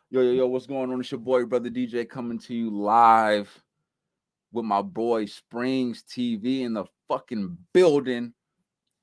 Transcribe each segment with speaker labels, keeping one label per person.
Speaker 1: Yo, what's going on? It's your boy, Brother DJ, coming to you live with my boy Springs TV in the fucking building.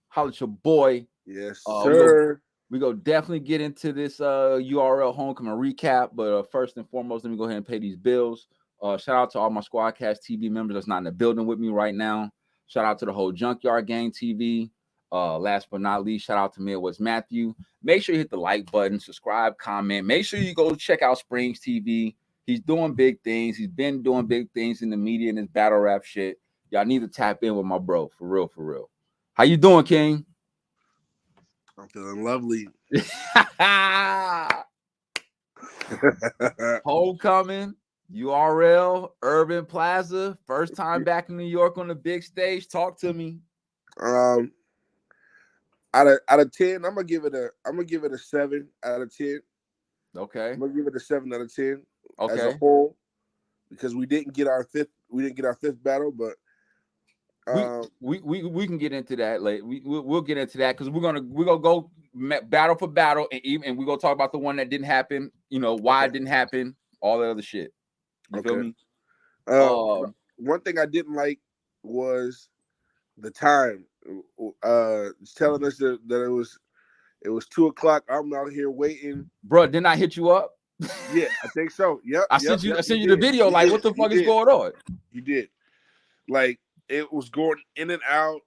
Speaker 1: Holla at your boy.
Speaker 2: Yes,
Speaker 1: Uh, we go
Speaker 2: sir.
Speaker 1: we go definitely get into this URL homecoming recap, but first and foremost, let me go ahead and pay these bills. Shout out to all my Squadcast TV members that's not in the building with me right now. Shout out to the whole Junkyard Gang TV. Last but not least, shout out to Midwest Matthew. Make sure you hit the like button, subscribe, comment. Make sure you go check out Springs TV. He's doing big things. He's been doing big things in the media and his battle rap shit. Y'all need to tap in with my bro, for real, for real. How you doing, King?
Speaker 2: I'm feeling lovely.
Speaker 1: Homecoming, URL, Urban Plaza, first time back in New York on the big stage. Talk to me.
Speaker 2: um, out of 10, I'm gonna give it a 7 out of 10.
Speaker 1: Okay.
Speaker 2: I'm gonna give it a 7 out of 10 as a
Speaker 1: Okay.
Speaker 2: whole because we didn't get our fifth battle, but
Speaker 1: We
Speaker 2: um,
Speaker 1: we can get into that later. We'll get into that because we're gonna go battle for battle and we're gonna talk about the one that didn't happen. You know why
Speaker 2: okay,
Speaker 1: it didn't happen. All that other shit. You feel
Speaker 2: okay.
Speaker 1: me?
Speaker 2: Um,
Speaker 1: Um.
Speaker 2: One thing I didn't like was the time. It's telling us that it was 2 o'clock. I'm out here waiting.
Speaker 1: Bro, didn't I hit you up?
Speaker 2: Yeah, I think so. Yep,
Speaker 1: I
Speaker 2: yep,
Speaker 1: sent you.
Speaker 2: yep.
Speaker 1: I
Speaker 2: You
Speaker 1: sent you the
Speaker 2: did.
Speaker 1: video.
Speaker 2: You
Speaker 1: Like,
Speaker 2: did.
Speaker 1: what the
Speaker 2: You
Speaker 1: fuck is
Speaker 2: did.
Speaker 1: going on?
Speaker 2: You did. Like it was going in and out.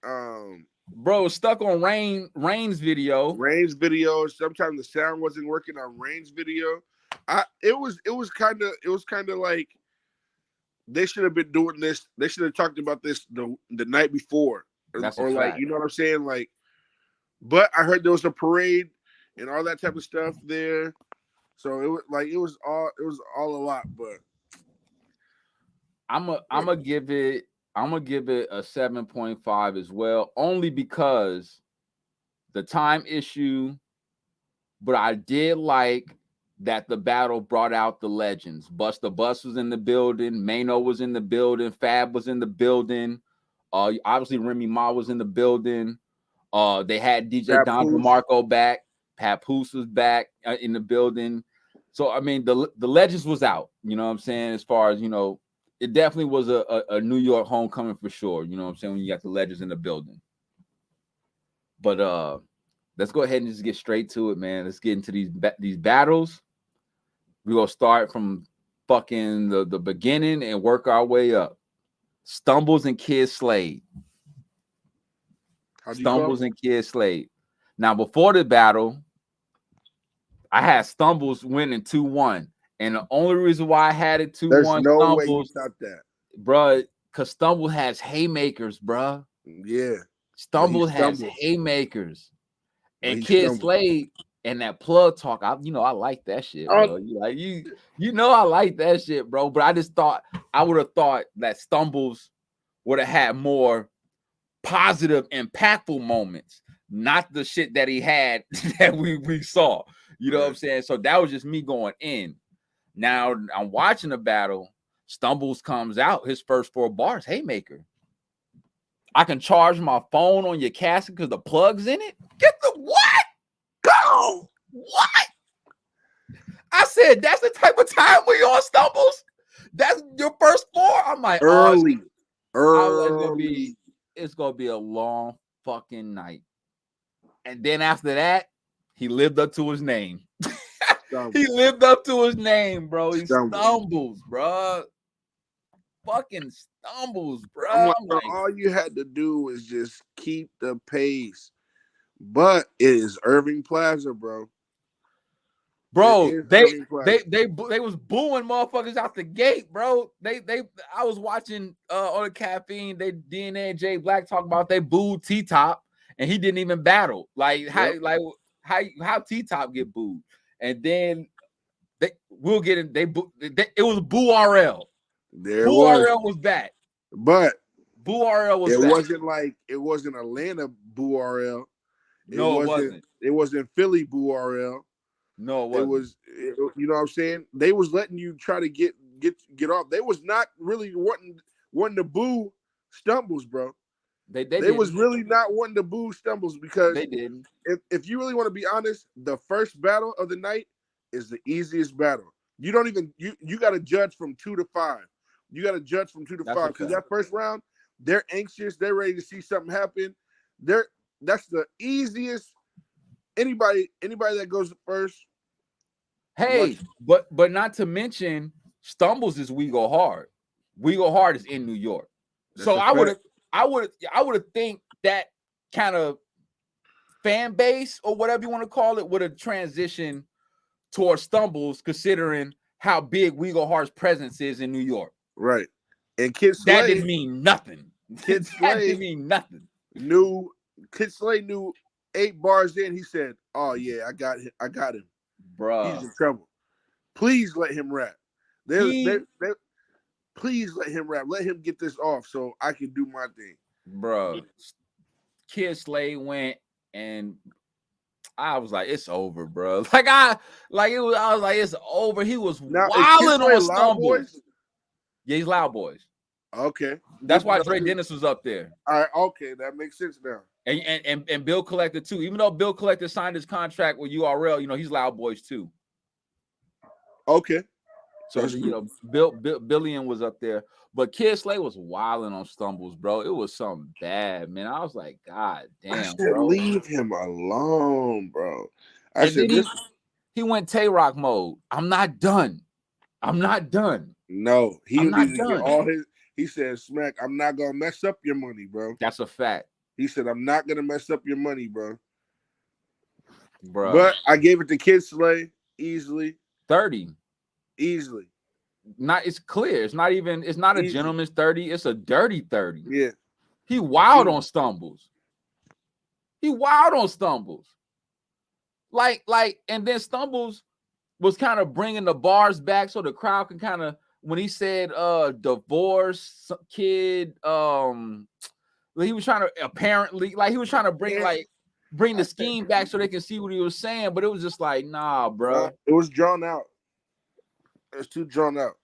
Speaker 2: Um,
Speaker 1: Bro, stuck on Rain's video.
Speaker 2: Rain's video. Sometimes the sound wasn't working on Rain's video. It was kind of like they should have been doing this. They should have talked about this the night before,
Speaker 1: That's a
Speaker 2: or like
Speaker 1: fact.
Speaker 2: you know what I'm saying. Like, but I heard there was a parade and all that type of stuff there. So it was all a lot. But
Speaker 1: I'm gonna give it a 7.5 as well, only because the time issue, but I did like that the battle brought out the legends. Busta Bus was in the building, Mano was in the building, Fab was in the building. Obviously Remy Ma was in the building. They had DJ Don
Speaker 2: Papoose,
Speaker 1: DeMarco back, Papoose was back in the building. So I mean, the legends was out. You know what I'm saying? As far as it definitely was a New York homecoming for sure. You know what I'm saying? When you got the legends in the building. But let's go ahead and just get straight to it, man. Let's get into these battles. We're gonna start from fucking the beginning and work our way up. Stumbles and Kid Slade.
Speaker 2: how do you call
Speaker 1: Stumbles
Speaker 2: him?
Speaker 1: and Kid Slade. Now, before the battle, I had Stumbles winning 2-1. And the only reason why I had it
Speaker 2: There's
Speaker 1: 2-1
Speaker 2: no way you
Speaker 1: Stumbles,
Speaker 2: top that.
Speaker 1: bruh, because Stumble has haymakers, bruh.
Speaker 2: Yeah, but he
Speaker 1: Stumble has
Speaker 2: stumbled.
Speaker 1: haymakers.
Speaker 2: But
Speaker 1: And
Speaker 2: he
Speaker 1: Kid
Speaker 2: stumbled.
Speaker 1: Slade and that plug talk, I like that shit,
Speaker 2: Oh,
Speaker 1: bro. I like that shit, bro. But I just thought I would have thought that Stumbles would have had more positive, impactful moments, not the shit that he had that we saw. You know what I'm
Speaker 2: right.
Speaker 1: saying? So that was just me going in. Now I'm watching the battle. Stumbles comes out, his first 4 bars, haymaker. I can charge my phone on your casket because the plug's in it. Get the what?
Speaker 2: Go.
Speaker 1: What? I said that's the type of time we on Stumbles. That's your first 4. I'm like, oh,
Speaker 2: Early.
Speaker 1: it's
Speaker 2: Early.
Speaker 1: it's gonna be a long fucking night. And then after that, he lived up to his name. He
Speaker 2: Stumble.
Speaker 1: lived up to his name, bro. He
Speaker 2: Stumble.
Speaker 1: stumbles, bro. Fucking stumbles,
Speaker 2: I'm
Speaker 1: bro.
Speaker 2: like,
Speaker 1: I'm
Speaker 2: bro,
Speaker 1: like,
Speaker 2: all you had to do was just keep the pace. But it is Irving Plaza, bro. It
Speaker 1: bro,
Speaker 2: is
Speaker 1: they
Speaker 2: Irving
Speaker 1: they
Speaker 2: Plaza.
Speaker 1: they they was booing motherfuckers out the gate, bro. I was watching on the caffeine. They DNA and Jay Black talk about they booed T Top and he didn't even battle.
Speaker 2: Yep.
Speaker 1: How T Top get booed, and then we'll get in. It was Boo RL.
Speaker 2: There it
Speaker 1: Boo
Speaker 2: was.
Speaker 1: RL was back.
Speaker 2: But
Speaker 1: Boo RL was
Speaker 2: it
Speaker 1: back.
Speaker 2: wasn't Atlanta Boo RL. It
Speaker 1: No, it
Speaker 2: wasn't
Speaker 1: wasn't.
Speaker 2: it wasn't Philly Boo RL.
Speaker 1: No, it
Speaker 2: It
Speaker 1: wasn't.
Speaker 2: was you know what I'm saying? They was letting you try to get off. They was not really wanting to boo Stumbles, bro.
Speaker 1: They
Speaker 2: They was
Speaker 1: didn't.
Speaker 2: really not wanting to boo Stumbles because
Speaker 1: They didn't.
Speaker 2: if you really want to be honest, the first battle of the night, is the easiest battle. You don't even you got to judge from 2 to 5. You got to judge from 2 to 5 because that first round, they're anxious. They're ready to see something happen. That's the easiest. Anybody that goes first.
Speaker 1: Hey, but not to mention Stumbles is We Go Hard. We Go Hard is in New York. So I would think that kind of fan base or whatever you want to call it would have transitioned towards Stumbles, considering how big We Go Hard's presence is in New York.
Speaker 2: Right. And Kid Slay,
Speaker 1: that didn't mean nothing.
Speaker 2: Kid Slay
Speaker 1: didn't mean nothing.
Speaker 2: Kid Slay knew 8 bars in. He said, "Oh yeah, I got him,
Speaker 1: Bruh.
Speaker 2: He's in trouble. Please let him rap. Please let him rap. Let him get this off so I can do my thing."
Speaker 1: Bruh. Kid Slay went and I was like, it's over, bro. I was like, it's over. He was wilding on Stumbles. Yeah, he's Loud Boys.
Speaker 2: Okay.
Speaker 1: That's why Dre Dennis was up there.
Speaker 2: All right, okay, that makes sense now.
Speaker 1: And Bill Collector too. Even though Bill Collector signed his contract with URL, he's Loud Boys too.
Speaker 2: Okay.
Speaker 1: So Billion was up there, but Kid Slay was wilding on Stumbles, bro. It was something bad, man. I was like, God damn, bro.
Speaker 2: Leave him alone, bro.
Speaker 1: He went Tay-Rock mode. I'm not done.
Speaker 2: No, he needed to get all his. He said, "Smack, I'm not gonna mess up your money, bro."
Speaker 1: That's a fact.
Speaker 2: He said, "I'm not gonna mess up your money, bro."
Speaker 1: Bro.
Speaker 2: But I gave it to Kid Slay easily.
Speaker 1: 30.
Speaker 2: Easily.
Speaker 1: It's clear. It's not a gentleman's 30, it's a dirty 30.
Speaker 2: Yeah.
Speaker 1: He wild on Stumbles. Like, and then Stumbles was kind of bringing the bars back so the crowd can kind of, when he said divorce kid, he was trying to bring the scheme back so they can see what he was saying, but it was just like, nah, bro.
Speaker 2: It was drawn out. It's too drawn out.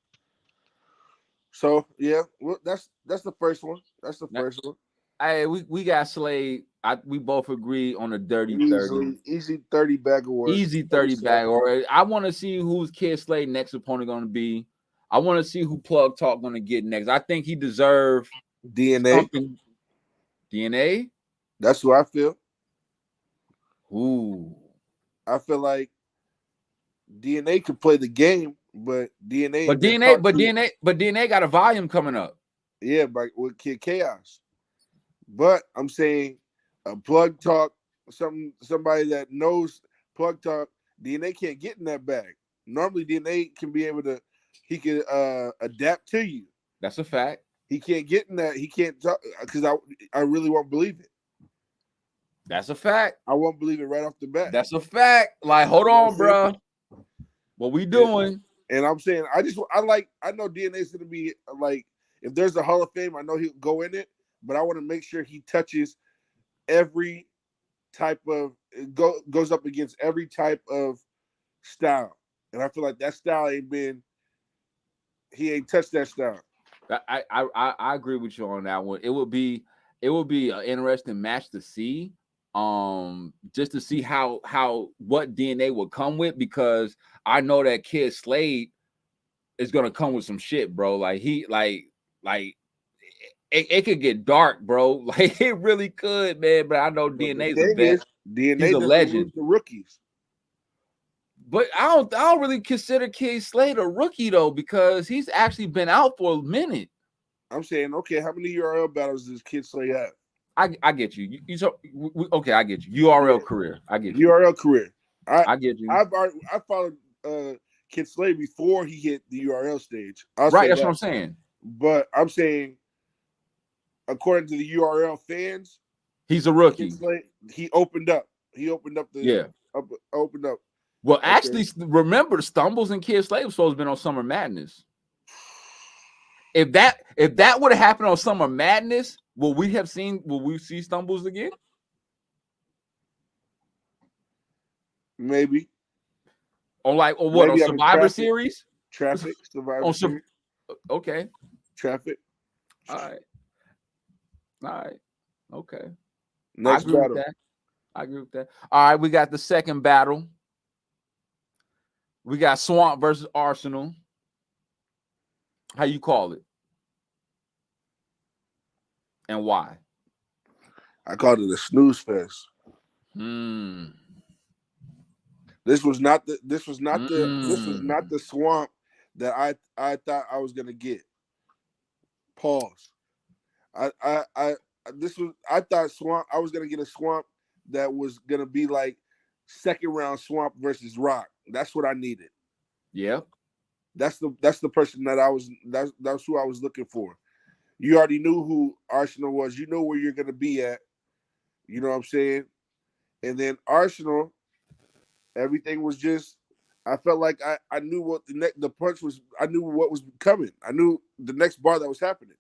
Speaker 2: So yeah, well, that's the first one. That's the first one.
Speaker 1: Hey, we got Slade. We both agree on a dirty 30.
Speaker 2: Easy 30 bag award.
Speaker 1: Easy 30 bag award. I want to see who's Kid Slade next opponent going to be. I want to see who Plug Talk going to get next. I think he deserves
Speaker 2: DNA.
Speaker 1: Something. DNA?
Speaker 2: That's who I feel.
Speaker 1: Ooh.
Speaker 2: I feel like DNA could play the game, but DNA
Speaker 1: got a volume coming up.
Speaker 2: Yeah, but with Kid Chaos. But I'm saying a Plug Talk, somebody that knows Plug Talk, DNA can't get in that bag. Normally DNA can be able to, he can adapt to you.
Speaker 1: That's a fact.
Speaker 2: He can't get in that. He can't talk because I really won't believe it.
Speaker 1: That's a fact.
Speaker 2: I won't believe it right off the bat.
Speaker 1: That's a fact. Like, hold on, bro. What we doing?
Speaker 2: And I'm saying, I know DNA's going to be like, if there's a Hall of Fame, I know he'll go in it, but I want to make sure he touches every type of, goes up against every type of style. And I feel like that style he ain't touched that style.
Speaker 1: I agree with you on that one. It would be an interesting match to see. Just to see how what DNA would come with, because I know that Kid Slade is gonna come with some shit, bro. Like it could get dark, bro. Like it really could, man. But I know DNA's a vet.
Speaker 2: DNA
Speaker 1: He's a legend.
Speaker 2: The rookies.
Speaker 1: But I don't really consider Kid Slade a rookie though, because he's actually been out for a minute.
Speaker 2: I'm saying, okay, how many URL battles does Kid Slade have?
Speaker 1: I get you. Okay, I get you. URL career. I get you.
Speaker 2: URL career.
Speaker 1: I get you.
Speaker 2: I followed Kid Slade before he hit the URL stage.
Speaker 1: Right, that's what I'm saying.
Speaker 2: But I'm saying, according to the URL fans,
Speaker 1: he's a rookie.
Speaker 2: Kid Slade, he opened up. Opened up.
Speaker 1: Well, actually, remember, Stumbles and Kid Slade was supposed to be on Summer Madness. If that would have happened on Summer Madness, will we see Stumbles again?
Speaker 2: Maybe.
Speaker 1: On Survivor Series?
Speaker 2: Traffic, Survivor Series.
Speaker 1: Okay.
Speaker 2: Traffic.
Speaker 1: All right. Okay.
Speaker 2: Next battle.
Speaker 1: I agree with that. All right, we got the second battle. We got Swamp versus Arsenal. How you call it? And why?
Speaker 2: I called it a snooze fest. This was not the Swamp that I thought I was gonna get. Pause. I thought Swamp. I was gonna get a Swamp that was gonna be like second round Swamp versus Rock. That's what I needed.
Speaker 1: Yeah.
Speaker 2: That's the person that's who I was looking for. You already knew who Arsenal was. You know where you're gonna be at. You know what I'm saying? And then Arsenal, everything was just. I felt like I knew what the punch was. I knew what was coming. I knew the next bar that was happening.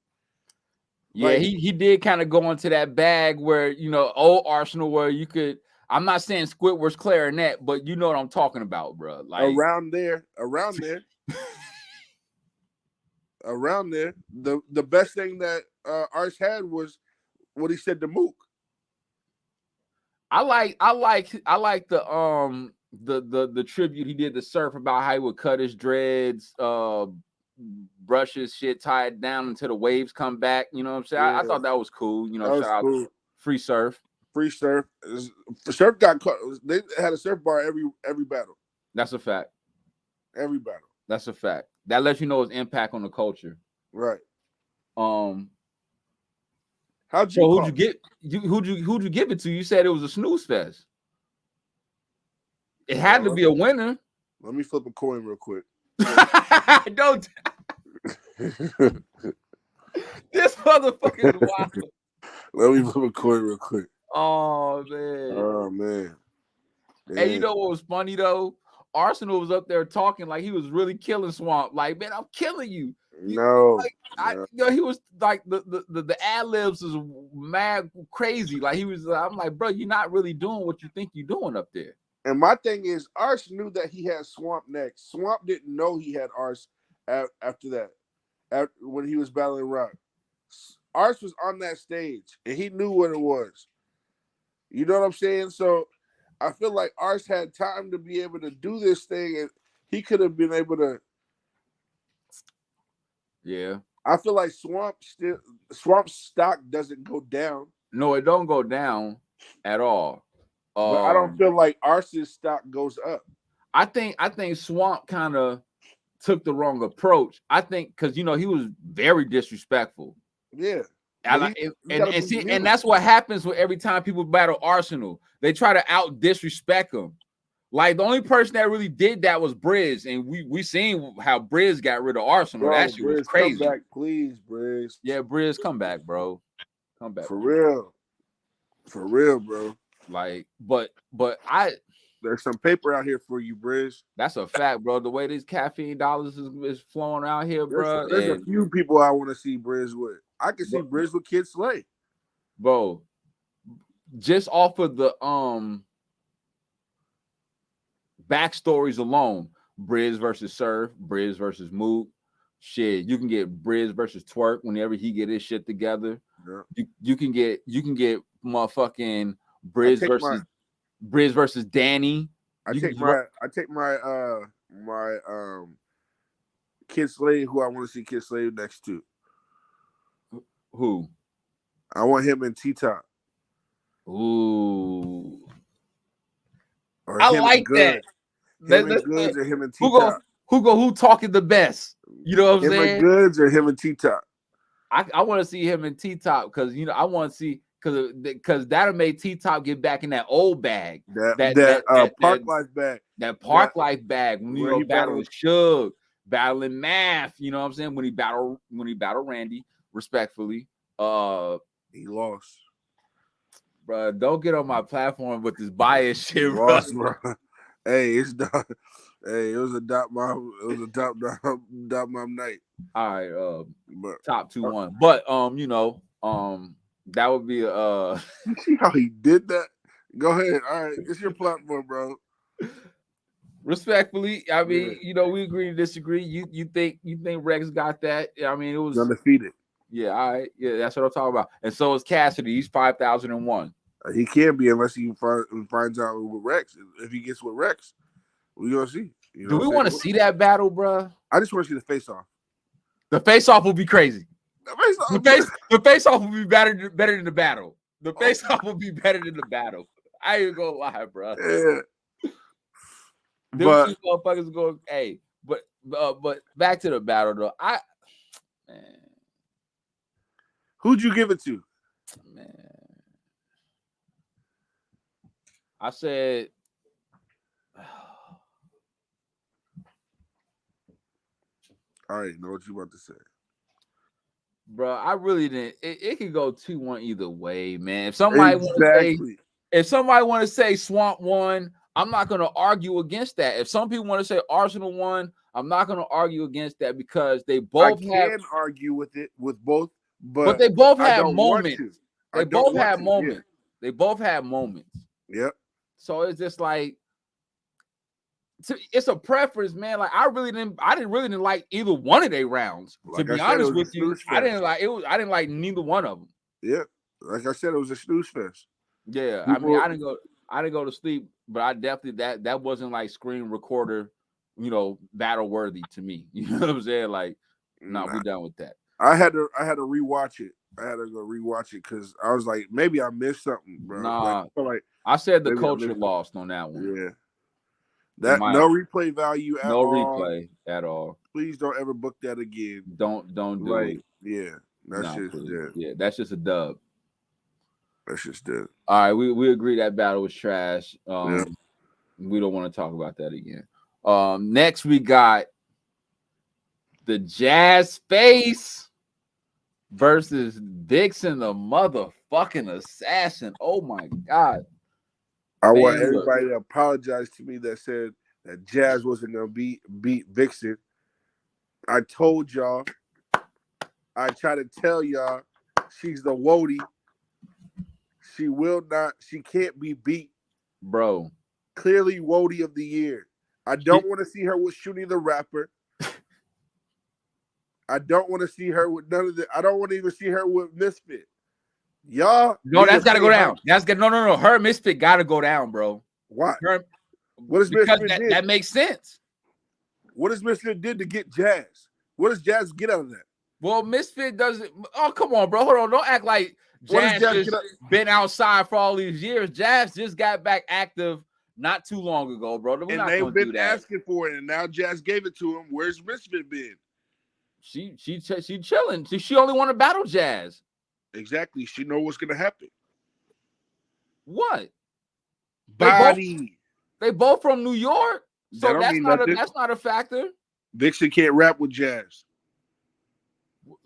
Speaker 1: Yeah,
Speaker 2: Like,
Speaker 1: he did kind of go into that bag where, you know, old Arsenal where you could. I'm not saying Squidward's clarinet, but you know what I'm talking about, bro. Like
Speaker 2: around there. Around there, the best thing that Arch had was what he said to Mook.
Speaker 1: I like the tribute he did to Surf about how he would cut his dreads, brush his shit, tie it down until the waves come back. You know what I'm saying?
Speaker 2: Yeah,
Speaker 1: I thought that was cool. You know,
Speaker 2: that was
Speaker 1: shout
Speaker 2: cool.
Speaker 1: out Free Surf.
Speaker 2: Free Surf. Surf got caught. They had a surf bar every battle.
Speaker 1: That's a fact.
Speaker 2: Every battle.
Speaker 1: That's a fact. That lets you know his impact on the culture.
Speaker 2: Right.
Speaker 1: Who'd
Speaker 2: you
Speaker 1: give it to? You said it was a snooze fest. It had to be a winner.
Speaker 2: Let me flip a coin real quick.
Speaker 1: Don't. This motherfucker is wild.
Speaker 2: Let me flip a coin real quick.
Speaker 1: Oh man.
Speaker 2: Oh man.
Speaker 1: Hey, you know what was funny though? Arsenal was up there talking like he was really killing Swamp. Like, man, I'm killing you. He was like the ad libs is mad crazy. Like he was. I'm like, bro, you're not really doing what you think you're doing up there.
Speaker 2: And my thing is, Arch knew that he had Swamp next. Swamp didn't know he had Arch after that. When he was battling Rock, Arch was on that stage and he knew what it was. You know what I'm saying? So I feel like Arch had time to be able to do this thing, and he could have been able to.
Speaker 1: Yeah.
Speaker 2: I feel like Swamp stock doesn't go down.
Speaker 1: No, it don't go down at all.
Speaker 2: But I don't feel like Arch's stock goes up.
Speaker 1: I think Swamp kind of took the wrong approach. I think because you know he was very disrespectful.
Speaker 2: Yeah.
Speaker 1: And that's what happens with every time people battle Arsenal. They try to out disrespect him. Like the only person that really did that was Briz, and we seen how Briz got rid of Arsenal. Bro, that shit was crazy.
Speaker 2: Come back, please, Briz.
Speaker 1: Yeah, Briz, come back, bro. Come back
Speaker 2: for real, bro.
Speaker 1: Like, but
Speaker 2: there's some paper out here for you, Briz.
Speaker 1: That's a fact, bro. The way these caffeine dollars is flowing out here, bro.
Speaker 2: There's a few people I want to see Briz with. I can see Briz with Kid Slay.
Speaker 1: Bro, just off of the backstories alone, Briz versus Surf, Briz versus Mook. Shit, you can get Briz versus Twerk whenever he get his shit together. Yeah. You can get motherfucking Briz versus Danny.
Speaker 2: I take my Kid Slade, who I want to see Kid Slade next to.
Speaker 1: Who?
Speaker 2: I want him in T-Top.
Speaker 1: Ooh. I like that.
Speaker 2: Him and Goods or him and T-Top.
Speaker 1: Who talking the best? You know what I'm saying?
Speaker 2: Him and Goods or him and T-Top.
Speaker 1: I want to see him in T-Top because you know I want to see because that'll make T-Top get back in that old bag.
Speaker 2: That Park Life bag.
Speaker 1: That Park Life bag when you know battling Suge, battling Math, you know what I'm saying? When he battled Randy, respectfully.
Speaker 2: He lost.
Speaker 1: Bro, don't get on my platform with this bias shit, bro.
Speaker 2: Lost, bro. Hey, it was a dot mom. It was a dot mom night.
Speaker 1: All right, top 2-1. But you know, that would be
Speaker 2: You see how he did that? Go ahead. All right, it's your platform, bro.
Speaker 1: Respectfully, I mean, you know, we agree to disagree. You think Rex got that? I mean, it was
Speaker 2: undefeated.
Speaker 1: Yeah, all right. Yeah, that's what I'm talking about. And so is Cassidy. He's 5,001.
Speaker 2: He can't be unless he finds out with Rex. If he gets with Rex, we're gonna see. You know
Speaker 1: Do we
Speaker 2: what I'm
Speaker 1: want to
Speaker 2: saying?
Speaker 1: see that battle, bro?
Speaker 2: I just want to see the face off.
Speaker 1: The face off will be crazy.
Speaker 2: The face off.
Speaker 1: The face off will be better than the battle. The
Speaker 2: Oh.
Speaker 1: face off will be better than the battle. I ain't gonna lie, bro.
Speaker 2: Yeah.
Speaker 1: Them two motherfuckers go, hey, but back to the battle though. Man,
Speaker 2: who'd you give it to?
Speaker 1: Man, I said,
Speaker 2: I already know what you about to say,
Speaker 1: bro. I really didn't. It could go 2-1 either way, man. If somebody want to say Swamp won, I'm not gonna argue against that. If some people want to say Arsenal won, I'm not gonna argue against that because they both
Speaker 2: argue with both,
Speaker 1: but they both had moments.
Speaker 2: They both had moments.
Speaker 1: They both had moments.
Speaker 2: Yep.
Speaker 1: So it's just like it's a preference, man. Like I didn't like either one of their rounds. To be honest with you, I didn't like neither one of them.
Speaker 2: Yeah, like I said, it was a snooze fest.
Speaker 1: Yeah, I mean, I didn't go to sleep, but I definitely that wasn't like screen recorder, battle worthy to me. You know what I'm saying? Like, nah, we done with that.
Speaker 2: I had to rewatch it. I had to go rewatch it because I was like, maybe I missed something, bro.
Speaker 1: Nah, I said the culture lost on that one.
Speaker 2: Yeah. That no replay value at all.
Speaker 1: No replay at all.
Speaker 2: Please don't ever book that again.
Speaker 1: Don't do it.
Speaker 2: Yeah,
Speaker 1: that's just a dub.
Speaker 2: That's just dead.
Speaker 1: All right, we agree that battle was trash. We don't want to talk about that again. Next we got the Jazz Face versus Vixen, the motherfucking assassin. Oh my god.
Speaker 2: I want everybody to apologize to me that said that Jazz wasn't gonna beat Vixen. I told y'all. I try to tell y'all she's the Wody. She can't be beat.
Speaker 1: Bro.
Speaker 2: Clearly Wody of the year. I don't want to see her with Shuni the Rapper. I don't want to see her with none of the. I don't want to even see her with Misfit. Y'all.
Speaker 1: No, that's got to go down. No. Her Misfit got to go down, bro.
Speaker 2: Why? What does Misfit did?
Speaker 1: That makes sense.
Speaker 2: What does Misfit did to get Jazz? What does Jazz get out of that?
Speaker 1: Well, Misfit doesn't. Oh, come on, bro. Hold on. Don't act like Jazz just been outside for all these years. Jazz just got back active not too long ago, bro. We're not
Speaker 2: they've been asking for it, and now Jazz gave it to him. Where's Misfit been?
Speaker 1: She chilling. She only want to battle Jazz.
Speaker 2: Exactly. She know what's gonna happen.
Speaker 1: What?
Speaker 2: They
Speaker 1: both from New York, so that's not a factor.
Speaker 2: Vixen can't rap with Jazz.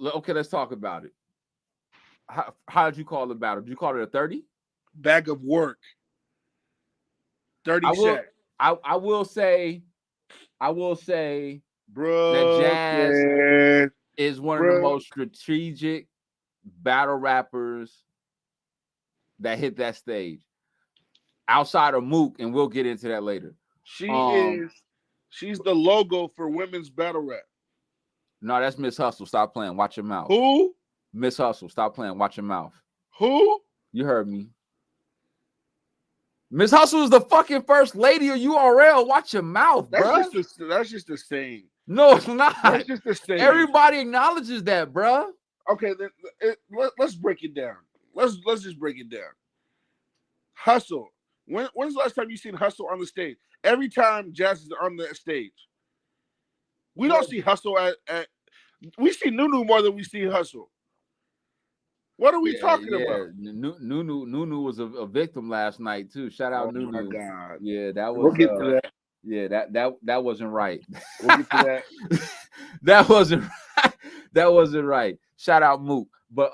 Speaker 1: Okay, let's talk about it. How did you call the battle? Did you call it a 30?
Speaker 2: Bag of work. 30 sacks.
Speaker 1: I will say,
Speaker 2: bro,
Speaker 1: that Jazz is one of the most strategic battle rappers that hit that stage. Outside of Mook, and we'll get into that later.
Speaker 2: She's the logo for women's battle rap.
Speaker 1: No, that's Miss Hustle. Stop playing. Watch your mouth.
Speaker 2: Who?
Speaker 1: Miss Hustle. Stop playing. Watch your mouth.
Speaker 2: Who?
Speaker 1: You heard me. Miss Hustle is the fucking first lady of URL. Watch your mouth, bro.
Speaker 2: That's just a saying.
Speaker 1: No, it's not.
Speaker 2: That's just a saying.
Speaker 1: Everybody acknowledges that, bro.
Speaker 2: Okay, then let's break it down. Let's just break it down. Hustle. When's the last time you seen Hustle on the stage? Every time Jazz is on the stage. We don't see Hustle at we see Nunu more than we see Hustle. What are we talking about?
Speaker 1: Nunu was a victim last night too. Shout out Nunu.
Speaker 2: My God.
Speaker 1: Yeah, that was.
Speaker 2: We'll get to that.
Speaker 1: Yeah, that wasn't right.
Speaker 2: We'll get to that.
Speaker 1: That wasn't right. That wasn't right. Shout out Mook. But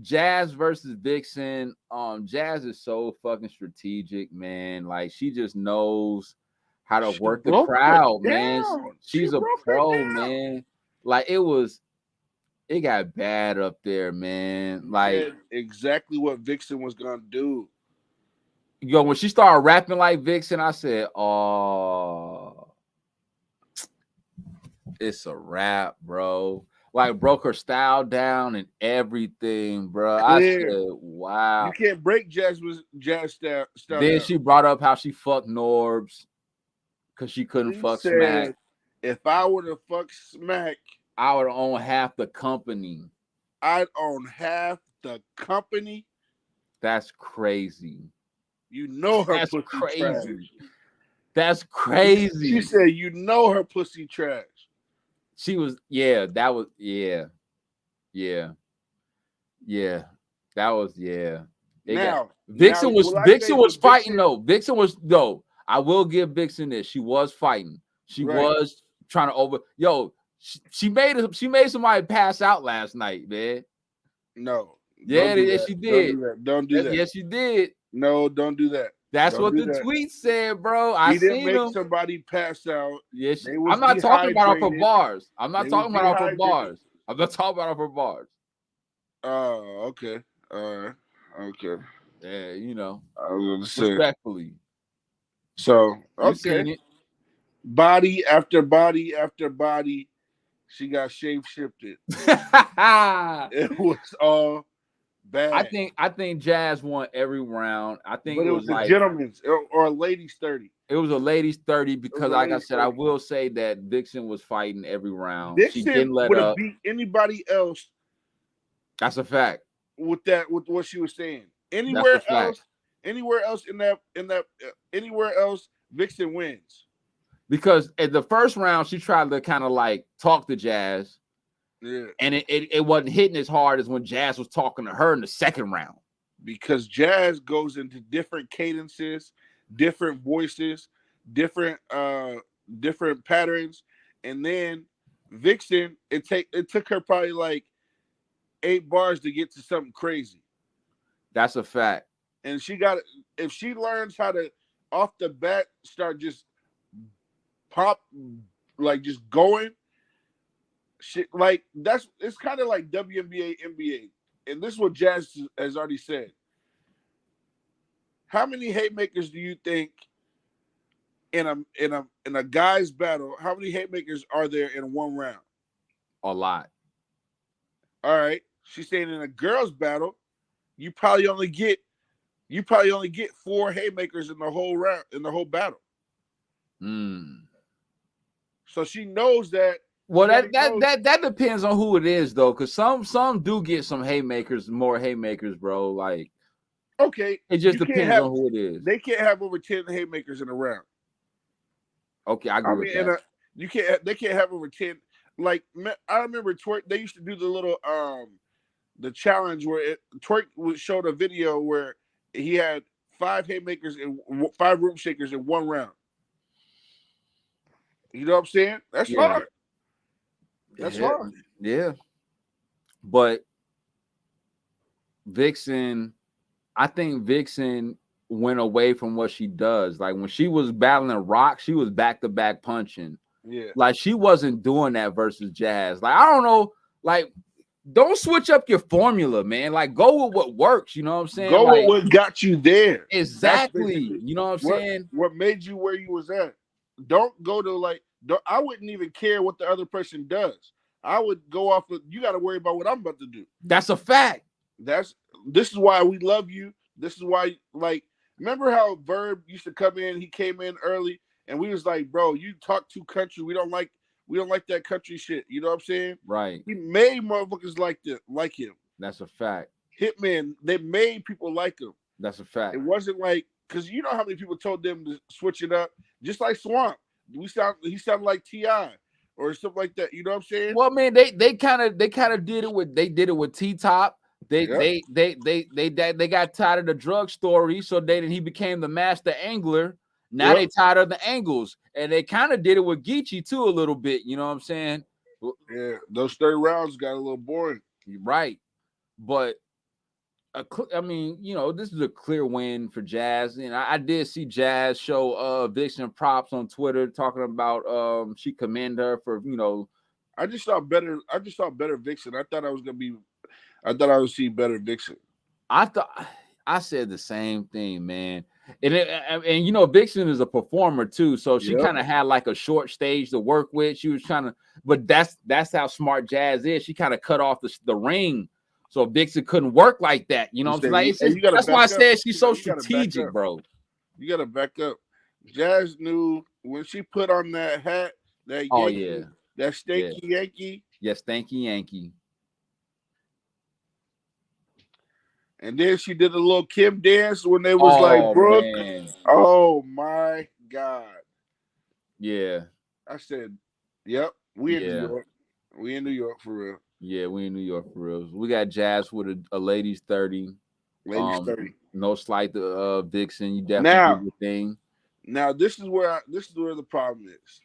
Speaker 1: Jazz versus Vixen. Jazz is so fucking strategic, man. Like she just knows how to work the crowd, man. She's a pro, man. Like it got bad up there, man. Like
Speaker 2: exactly what Vixen was gonna do.
Speaker 1: When she started rapping like Vixen, I said, "Oh, it's a rap, bro." Like broke her style down and everything, bro. I said, "Wow."
Speaker 2: You can't break Jazz style.
Speaker 1: Then she brought up how she fucked Norbs. because she couldn't
Speaker 2: She
Speaker 1: fuck Smack.
Speaker 2: said, if I were to fuck Smack,
Speaker 1: I would own half the company.
Speaker 2: I'd own half the company.
Speaker 1: That's crazy.
Speaker 2: You know her
Speaker 1: That's
Speaker 2: pussy trash.
Speaker 1: crazy. That's crazy.
Speaker 2: She said, you know her pussy trash.
Speaker 1: She was, yeah, that was, yeah. Yeah. Yeah. That was, yeah.
Speaker 2: Now,
Speaker 1: Vixen was
Speaker 2: will I say
Speaker 1: Vixen was
Speaker 2: the
Speaker 1: fighting
Speaker 2: Vixen,
Speaker 1: though. Vixen was though. I will give Vixen this. She was fighting. She
Speaker 2: right.
Speaker 1: was trying to over. Yo, she made somebody pass out last night, man.
Speaker 2: No.
Speaker 1: Yeah,
Speaker 2: Don't do
Speaker 1: yes,
Speaker 2: that.
Speaker 1: she
Speaker 2: Don't
Speaker 1: did.
Speaker 2: do that. Don't do that.
Speaker 1: Yes, she did.
Speaker 2: No, don't do that.
Speaker 1: That's
Speaker 2: Don't
Speaker 1: what
Speaker 2: do
Speaker 1: the
Speaker 2: that.
Speaker 1: tweet said, bro. I
Speaker 2: He didn't
Speaker 1: seen
Speaker 2: make
Speaker 1: them.
Speaker 2: somebody pass out.
Speaker 1: Yes,
Speaker 2: They was
Speaker 1: I'm not talking about her for
Speaker 2: dehydrated.
Speaker 1: bars. I'm not
Speaker 2: They
Speaker 1: talking
Speaker 2: was
Speaker 1: about her for
Speaker 2: dehydrated.
Speaker 1: bars. I'm not talking about her for bars.
Speaker 2: Oh, okay. Okay.
Speaker 1: Yeah, you know,
Speaker 2: I was gonna say.
Speaker 1: respectfully.
Speaker 2: So,
Speaker 1: You
Speaker 2: okay.
Speaker 1: seen it.
Speaker 2: Body after body after body, she got shape shifted. It was all bad.
Speaker 1: I think Jazz won every round. I think
Speaker 2: But
Speaker 1: it
Speaker 2: it
Speaker 1: was
Speaker 2: was a
Speaker 1: like
Speaker 2: gentleman's or a lady's 30.
Speaker 1: it was a ladies 30 because,
Speaker 2: a
Speaker 1: like I
Speaker 2: ladies
Speaker 1: said, I
Speaker 2: 30.
Speaker 1: will say that Vixen was fighting every round. She
Speaker 2: Dixon
Speaker 1: didn't let
Speaker 2: would have
Speaker 1: up.
Speaker 2: beat anybody else
Speaker 1: That's a fact.
Speaker 2: with what she was saying.
Speaker 1: That's a fact.
Speaker 2: Anywhere else anywhere else, Vixen wins.
Speaker 1: Because at the first round, she tried to kind of like talk to Jazz.
Speaker 2: Yeah.
Speaker 1: And it wasn't hitting as hard as when Jazz was talking to her in the second round.
Speaker 2: Because Jazz goes into different cadences, different voices, different patterns, and then Vixen, it took her probably like 8 bars to get to something crazy.
Speaker 1: That's a fact.
Speaker 2: And if she learns how to off the bat start just pop, like just going, shit, like it's kind of like WNBA, NBA, and this is what Jazz has already said. How many haymakers do you think in a guy's battle? How many haymakers are there in one round?
Speaker 1: A lot.
Speaker 2: All right, she's saying in a girl's battle, you probably only get 4 haymakers in the whole round, in the whole battle. So she knows that.
Speaker 1: Well, that depends on who it is though, because some do get some haymakers, more haymakers, bro. Like,
Speaker 2: okay,
Speaker 1: it just depends on who it is.
Speaker 2: They can't have over 10 haymakers in a round.
Speaker 1: Okay, I agree with that.
Speaker 2: They can't have over 10. Like, I remember Twerk. They used to do the little the challenge where Twerk would show the video where he had 5 haymakers and 5 room shakers in one round. You know what I'm saying? That's hard. That's hard.
Speaker 1: Yeah. But Vixen, I think Vixen went away from what she does. Like when she was battling Rock, she was back-to-back punching.
Speaker 2: Yeah.
Speaker 1: Like she wasn't doing that versus Jazz. Like, I don't know. Like, don't switch up your formula, man. Like, go with what works. You know what I'm saying?
Speaker 2: Go
Speaker 1: like,
Speaker 2: with what got you there.
Speaker 1: Exactly. You know what I'm saying?
Speaker 2: What made you where you was at? Don't go to I wouldn't even care what the other person does. I would go off of, you got to worry about what I'm about to do.
Speaker 1: That's a fact.
Speaker 2: This is why we love you. This is why, like, remember how Verb used to come in? He came in early, and we was like, bro, you talk too country. We don't like that country shit. You know what I'm saying?
Speaker 1: Right.
Speaker 2: He made motherfuckers like him.
Speaker 1: That's a fact.
Speaker 2: Hitman, they made people like him.
Speaker 1: That's a fact.
Speaker 2: It wasn't like, because you know how many people told them to switch it up, just like Swamp. He sounded like T.I. or something like that. You know what I'm saying?
Speaker 1: Well, man, they kind of did it with T-Top. They got tired of the drug story, so he became the master angler. Now they tired of the angles, and they kind of did it with Geechee too a little bit. You know what I'm saying?
Speaker 2: Yeah, those 30 rounds got a little boring.
Speaker 1: Right, but I mean, you know, this is a clear win for Jazz. And I did see Jazz show Vixen props on Twitter talking about she commended her for, you know.
Speaker 2: I just saw better Vixen. I thought I would see better Vixen.
Speaker 1: I said the same thing, man. And you know, Vixen is a performer too, so she kind of had like a short stage to work with. She was trying to, but that's how smart Jazz is. She kind of cut off the ring, so Vixen couldn't work like that. You know what I'm saying? Like, that's why I said she's so strategic, bro.
Speaker 2: You gotta back up. Jazz knew when she put on that hat, that
Speaker 1: Oh
Speaker 2: Yankee,
Speaker 1: yeah,
Speaker 2: that
Speaker 1: yeah,
Speaker 2: stanky Yankee,
Speaker 1: yes. Stanky Yankee.
Speaker 2: and then she did a little Kim dance when they was like
Speaker 1: Oh
Speaker 2: Brooke.
Speaker 1: man,
Speaker 2: Oh my God!
Speaker 1: yeah,
Speaker 2: I said, "Yep, we in New
Speaker 1: yeah,
Speaker 2: York. We in New York for real."
Speaker 1: yeah. We in New York for real. We got Jazz with a ladies 30.
Speaker 2: Ladies 30.
Speaker 1: No slight to Vixen. You definitely did
Speaker 2: Now,
Speaker 1: your thing.
Speaker 2: now this is where the problem is.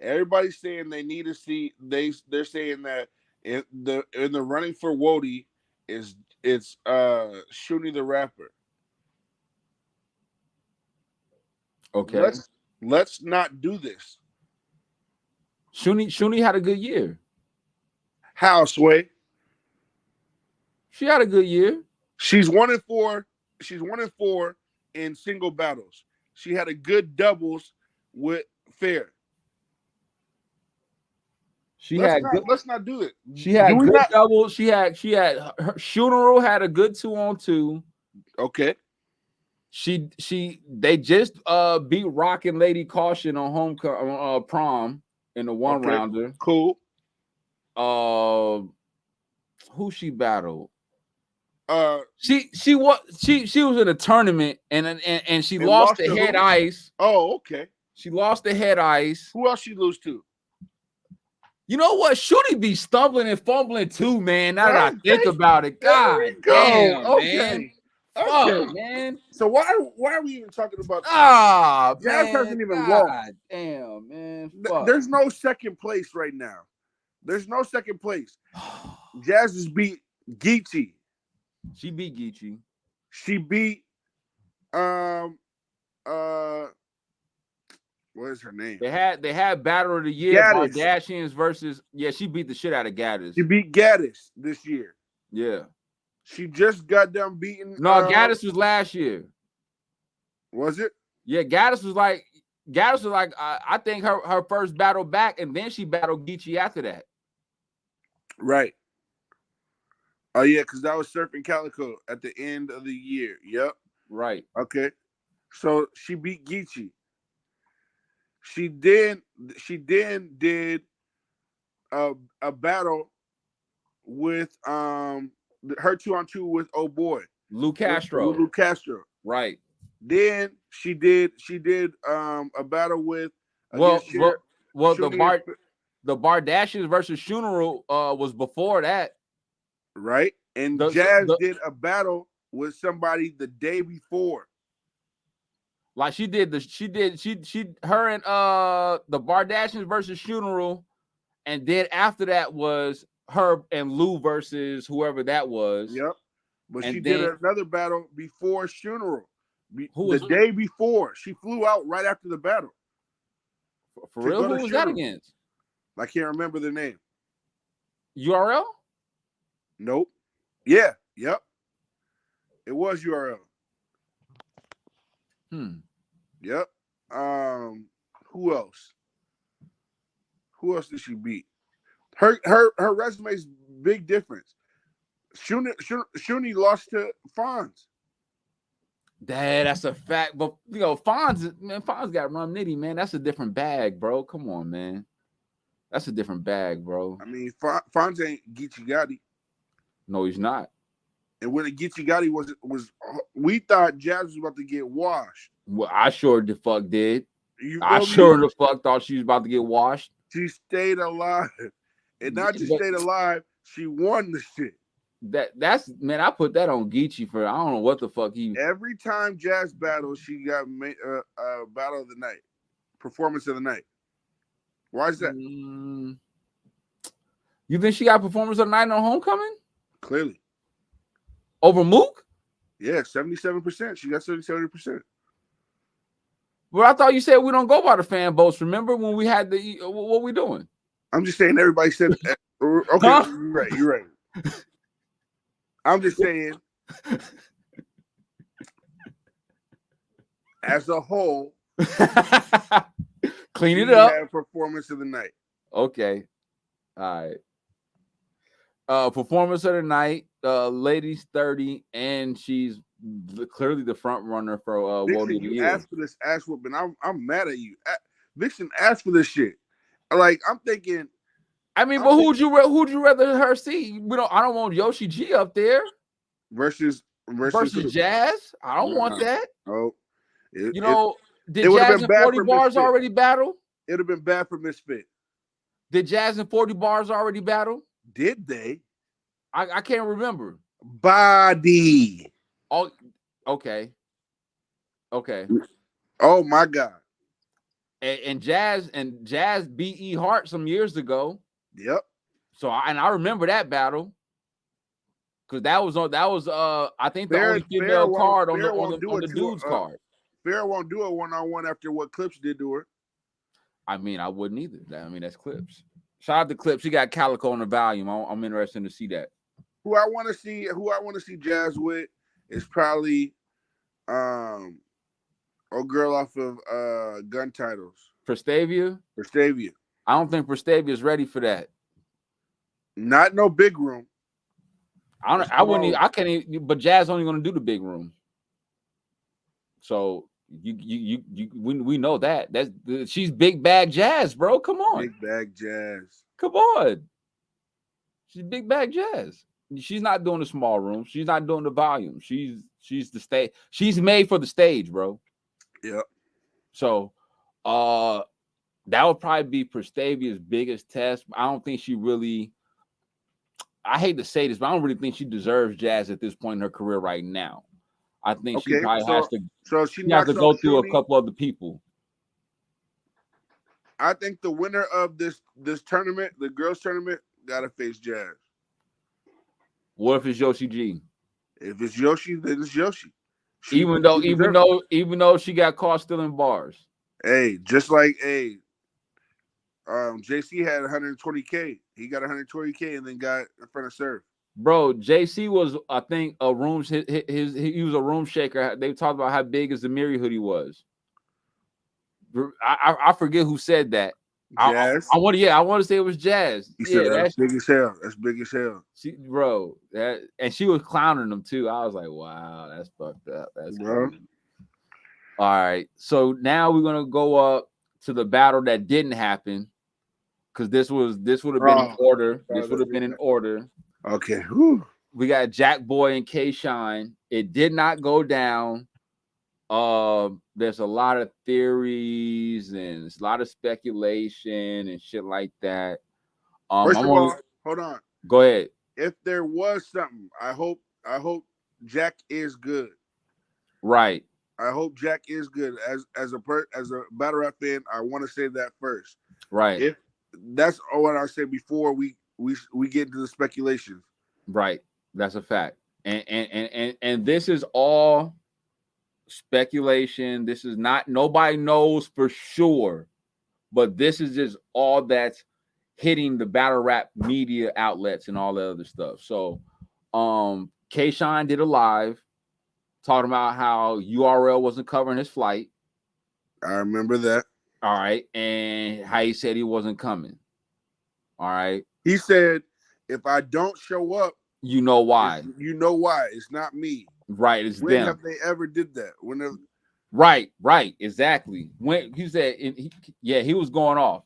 Speaker 2: Everybody's saying they need to see they're saying that in the running for Wody is it's Shuni the rapper.
Speaker 1: Okay.
Speaker 2: Let's not do this.
Speaker 1: Shuni had a good year.
Speaker 2: How, Sway?
Speaker 1: She had a good year.
Speaker 2: She's 1-4. She's 1-4 in single battles. She had a good doubles with Fair.
Speaker 1: She had good.
Speaker 2: Let's not do it.
Speaker 1: She
Speaker 2: Do
Speaker 1: had
Speaker 2: we
Speaker 1: good
Speaker 2: not?
Speaker 1: doubles. She had her Funeral had a good 2-on-2.
Speaker 2: Okay.
Speaker 1: They just beat Rockin' Lady Caution on prom in the one
Speaker 2: Okay.
Speaker 1: rounder.
Speaker 2: Cool.
Speaker 1: Who she battled?
Speaker 2: Uh,
Speaker 1: She was in a tournament and she
Speaker 2: and
Speaker 1: lost
Speaker 2: lost
Speaker 1: the
Speaker 2: to
Speaker 1: head
Speaker 2: who?
Speaker 1: ice.
Speaker 2: Oh, okay.
Speaker 1: She lost the head ice.
Speaker 2: Who else she lose to?
Speaker 1: You know what? Shooty be stumbling and fumbling too, man. Now that I think
Speaker 2: Okay.
Speaker 1: about it,
Speaker 2: There
Speaker 1: God
Speaker 2: we go.
Speaker 1: damn, man.
Speaker 2: Okay.
Speaker 1: Fuck,
Speaker 2: Okay.
Speaker 1: man.
Speaker 2: So why are we even talking about this?
Speaker 1: Ah,
Speaker 2: Jazz
Speaker 1: man.
Speaker 2: hasn't even lost.
Speaker 1: God damn, man. Fuck.
Speaker 2: There's no second place right now. There's no second place. Jazz has beat Geechee.
Speaker 1: She beat Geechee.
Speaker 2: She beat uh what is her name?
Speaker 1: They had Battle of the Year
Speaker 2: Gaddis.
Speaker 1: Bardashians versus she beat the shit out of Gaddis.
Speaker 2: She beat Gaddis this year.
Speaker 1: Yeah.
Speaker 2: She just got done beating
Speaker 1: No, Gaddis was last year.
Speaker 2: Was it?
Speaker 1: Yeah, Gaddis was like I think her first battle back, and then she battled Geechee after that.
Speaker 2: Right. Oh yeah, because that was Surfing Calico at the end of the year. Yep.
Speaker 1: Right.
Speaker 2: Okay. So she beat Geechee. She then did a battle with her 2-on-2 with boy
Speaker 1: Lou Castro.
Speaker 2: With Lou Castro.
Speaker 1: Right.
Speaker 2: Then she did a battle with
Speaker 1: the Bardashians versus Funeral was before that.
Speaker 2: Right. And Jazz did a battle with somebody the day before.
Speaker 1: Like her and the Bardashians versus Funeral, and then after that was her and Lou versus whoever that was.
Speaker 2: Yep. But she did another battle before Funeral. The day before. She flew out right after the battle.
Speaker 1: For real? Who was that against?
Speaker 2: I can't remember the name.
Speaker 1: URL?
Speaker 2: Nope. Yeah. Yep. It was URL. Yep. Who else? Who else did she beat? Her resume's big difference. Shuni lost to Fonz.
Speaker 1: That's a fact. But Fonz got Rum Nitty, man. That's a different bag, bro. Come on, man. That's a different bag, bro.
Speaker 2: I mean, Fonz ain't Geechee Gotti.
Speaker 1: No, he's not.
Speaker 2: And when Geechee Gotti was, we thought Jazz was about to get washed.
Speaker 1: Well, I sure the fuck did. I sure the fuck thought she was about to get washed.
Speaker 2: She stayed alive. And not just stayed alive, she won the shit.
Speaker 1: That's man, I put that on Geechee for I don't know what the fuck he.
Speaker 2: Every time Jazz battled, she got battle of the night, performance of the night. Why is that?
Speaker 1: You think she got performance of the night on Homecoming?
Speaker 2: Clearly.
Speaker 1: Over Mook?
Speaker 2: Yeah, 77%. She got 77%.
Speaker 1: Well, I thought you said we don't go by the fan votes. Remember when we had what we doing?
Speaker 2: I'm just saying everybody said okay, huh? You're right. I'm just saying as a whole
Speaker 1: clean it up.
Speaker 2: Performance of the night.
Speaker 1: Okay. All right. Performance of the night. lady's 30, and she's clearly the front runner for World of
Speaker 2: Vixen,
Speaker 1: the
Speaker 2: you
Speaker 1: Year.
Speaker 2: asked for this ass whooping. I'm mad at you. Vixen asked for this shit. Like I'm thinking.
Speaker 1: I mean, but who'd you rather her see? I don't want Yoshi G up there
Speaker 2: versus
Speaker 1: versus
Speaker 2: who?
Speaker 1: Jazz. I don't want
Speaker 2: Nah.
Speaker 1: that.
Speaker 2: Oh,
Speaker 1: You
Speaker 2: it
Speaker 1: know,
Speaker 2: it
Speaker 1: did
Speaker 2: would have
Speaker 1: Jazz
Speaker 2: been
Speaker 1: and
Speaker 2: bad
Speaker 1: 40
Speaker 2: for
Speaker 1: bars
Speaker 2: Misfit.
Speaker 1: already battle?
Speaker 2: It would have been bad for Misfit.
Speaker 1: Did Jazz and 40 bars already battle?
Speaker 2: Did they?
Speaker 1: I can't remember.
Speaker 2: Body.
Speaker 1: Oh, okay. Okay.
Speaker 2: Oh my God.
Speaker 1: And Jazz beat E Hart some years ago.
Speaker 2: Yep.
Speaker 1: So I remember that battle. Because that was I think the
Speaker 2: Fair
Speaker 1: only female card on
Speaker 2: won't do
Speaker 1: on
Speaker 2: it
Speaker 1: the
Speaker 2: to
Speaker 1: dudes card.
Speaker 2: Fair won't do it one-on-one after what Clips did to her.
Speaker 1: I mean, I wouldn't either. I mean, that's Clips. Shout out to Clips. She got Calico on the volume. I'm interested to see that.
Speaker 2: Who I want to see Jazz with is probably a girl off of Gun Titles.
Speaker 1: Prestavia?
Speaker 2: Prestavia.
Speaker 1: I don't think Prestavia is ready for that.
Speaker 2: Not no big room.
Speaker 1: I wouldn't even, I can't even, but Jazz only gonna do the big room. So we know that. She's big bag Jazz, bro. Come on.
Speaker 2: Big bag Jazz.
Speaker 1: Come on. She's big bag Jazz. She's not doing the small room. She's not doing the volume. She's the stage. She's made for the stage, bro.
Speaker 2: Yep.
Speaker 1: So that would probably be Prestavia's biggest test. I don't think she really, I hate to say this, but I don't really think she deserves Jazz at this point in her career right now. I think she probably has to.
Speaker 2: So
Speaker 1: she has to go through a couple other people.
Speaker 2: I think the winner of this tournament, the girls' tournament, gotta face Jazz.
Speaker 1: What if it's Yoshi G?
Speaker 2: If it's Yoshi, then it's Yoshi.
Speaker 1: Even though she got caught stealing bars.
Speaker 2: Hey, just like JC had 120K. He got 120K and then got in front of Surf.
Speaker 1: Bro, JC was, I think, a room. He was a room shaker. They talked about how big his Zamiri hoodie was. I forget who said that.
Speaker 2: Jazz.
Speaker 1: I want to say it was Jazz.
Speaker 2: He said that's big as hell. That's big as hell.
Speaker 1: Bro, and she was clowning them too. I was like, wow, that's fucked up. That's crazy. All right, so now we're gonna go up to the battle that didn't happen because this would have been in order. This would have been in order.
Speaker 2: Okay. Whew.
Speaker 1: We got Jack Boy and K Shine. It did not go down. There's a lot of theories and it's a lot of speculation and shit like that.
Speaker 2: First of all, hold on.
Speaker 1: Go ahead.
Speaker 2: If there was something, I hope Jack is good.
Speaker 1: Right.
Speaker 2: I hope Jack is good. As a battle rap fan, I want to say that first.
Speaker 1: Right.
Speaker 2: If that's all what I said before we get into the speculations.
Speaker 1: Right. That's a fact. And this is all speculation. This is not, nobody knows for sure, but this is just all that's hitting the battle rap media outlets and all that other stuff. So K Shine did a live talking about how URL wasn't covering his flight.
Speaker 2: I remember that.
Speaker 1: All right. And how he said he wasn't coming. All right.
Speaker 2: He said, if I don't show up,
Speaker 1: you know why.
Speaker 2: You know why. It's not me.
Speaker 1: Right. It's
Speaker 2: when
Speaker 1: them.
Speaker 2: Have they ever did that?
Speaker 1: Right. Exactly. When he said, he was going off.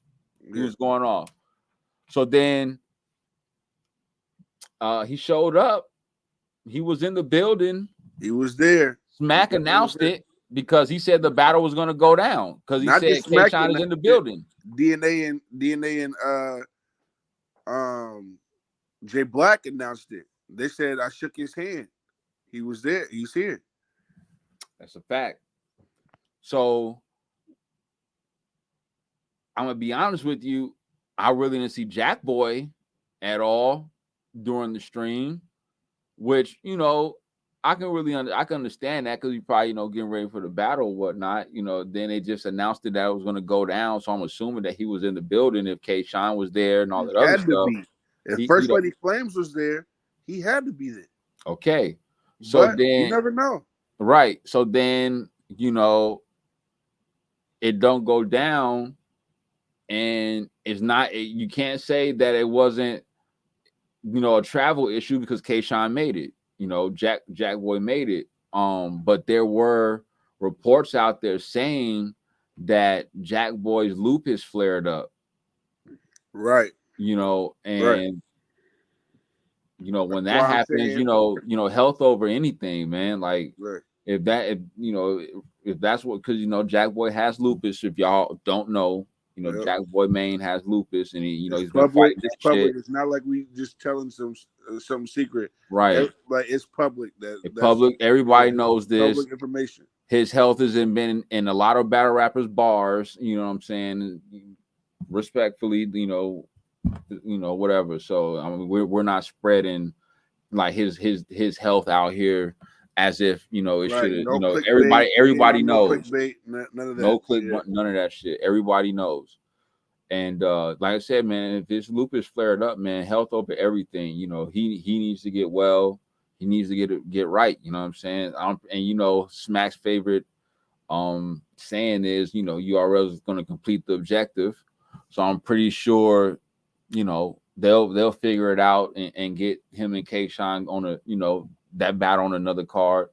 Speaker 1: He was going off. So then he showed up. He was in the building.
Speaker 2: He was there.
Speaker 1: Smack announced it because he said the battle was going to go down because he said K Shine is in the building.
Speaker 2: DNA and Jay Black announced it. They said I shook his hand. He was there. He's here.
Speaker 1: That's a fact. So I'm gonna be honest with you. I really didn't see Jack Boy at all during the stream, which I can understand that because you probably getting ready for the battle or whatnot. Then they just announced that it was going to go down, so I'm assuming that he was in the building if K Shine was there and all that other stuff.
Speaker 2: If First Lady Flames was there, he had to be there.
Speaker 1: Okay, so
Speaker 2: but
Speaker 1: then
Speaker 2: you never know,
Speaker 1: right? So then it don't go down, and it's not. You can't say that it wasn't a travel issue because Kayshawn made it. Jack Boy made it. But there were reports out there saying that Jack Boy's lupus flared up.
Speaker 2: Right. Right.
Speaker 1: And when
Speaker 2: That's
Speaker 1: that
Speaker 2: why I'm
Speaker 1: happens,
Speaker 2: saying.
Speaker 1: health over anything, man. Like
Speaker 2: Right.
Speaker 1: if that's what, because Jack Boy has lupus. If y'all don't know,
Speaker 2: Yep.
Speaker 1: Jack Boy Maine has lupus, and
Speaker 2: It's
Speaker 1: he's been
Speaker 2: public.
Speaker 1: fighting
Speaker 2: It's
Speaker 1: that
Speaker 2: public.
Speaker 1: shit.
Speaker 2: It's not like we just telling some secret.
Speaker 1: Right.
Speaker 2: Like it's public.
Speaker 1: In
Speaker 2: That's
Speaker 1: public, everybody knows this.
Speaker 2: public information.
Speaker 1: His health has been in a lot of battle rappers' bars. You know what I'm saying? Respectfully, whatever. So I mean, we're not spreading like his health out here as if it
Speaker 2: Right.
Speaker 1: should have.
Speaker 2: No clickbait. We ain't
Speaker 1: Everybody
Speaker 2: on no
Speaker 1: knows.
Speaker 2: clickbait. None of that.
Speaker 1: No click,
Speaker 2: Yeah.
Speaker 1: none of that shit. Everybody knows. And like I said, man, if this lupus flared up, man, health over everything. He needs to get well. He needs to get right. You know what I'm saying? And Smack's favorite saying is, URL is going to complete the objective. So I'm pretty sure, they'll figure it out and get him and Kayshawn on that battle on another card.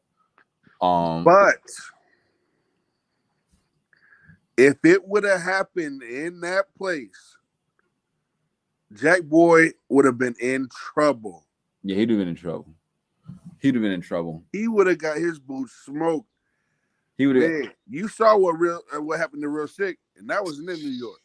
Speaker 2: But if it would have happened in that place, Jack Boy would have been in trouble.
Speaker 1: Yeah, he'd have been in trouble. He'd have been in trouble.
Speaker 2: He would have got his boots smoked.
Speaker 1: He would have.
Speaker 2: Man, you saw what happened to Real Sick, and that wasn't in New York.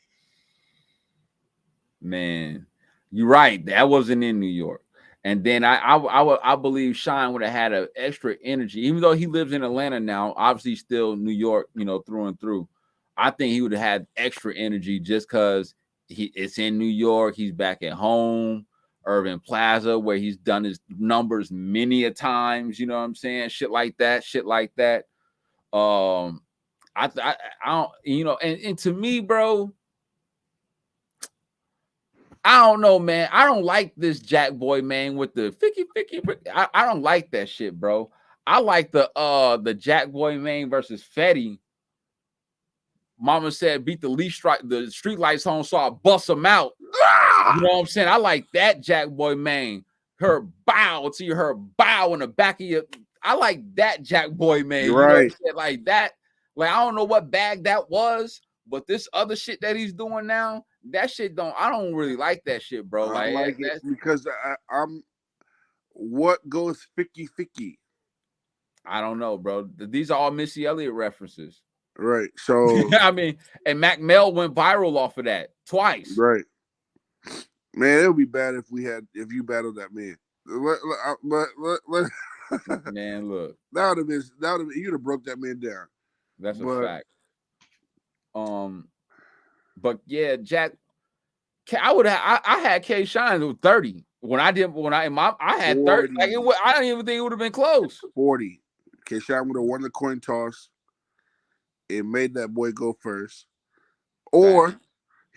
Speaker 1: Man, you're right. That wasn't in New York. And then I believe Shine would have had an extra energy, even though he lives in Atlanta now. Obviously, still New York, through and through. I think he would have had extra energy just because it's in New York. He's back at home, Irving Plaza, where he's done his numbers many a times. You know what I'm saying? Shit like that. I don't, and to me, bro, I don't know, man. I don't like this Jack Boy, man, with the ficky. I don't like that shit, bro. I like the Jack Boy, man, versus Fetty. Mama said beat the street lights on, so I bust them out. You know what I'm saying? I like that Jack Boy, man. Her bow to her bow in the back of your. I like that Jack Boy, man.
Speaker 2: You're
Speaker 1: you know
Speaker 2: right.
Speaker 1: what I'm saying? Like that. Like I don't know what bag that was, but this other shit that he's doing now, that shit I don't really like that shit, bro.
Speaker 2: I like it because I'm what goes ficky.
Speaker 1: I don't know, bro. These are all Missy Elliott references.
Speaker 2: Right. So
Speaker 1: I mean, and Mac Mel went viral off of that twice.
Speaker 2: Right. Man, it would be bad if you battled that man.
Speaker 1: Man, look.
Speaker 2: That would have been you'd have broke that man down.
Speaker 1: That's a fact. But yeah, Jack, I had K Shine with 30. I had 30. Like I don't even think it would have been close.
Speaker 2: 40. K Shine would have won the coin toss. It made that boy go first. Or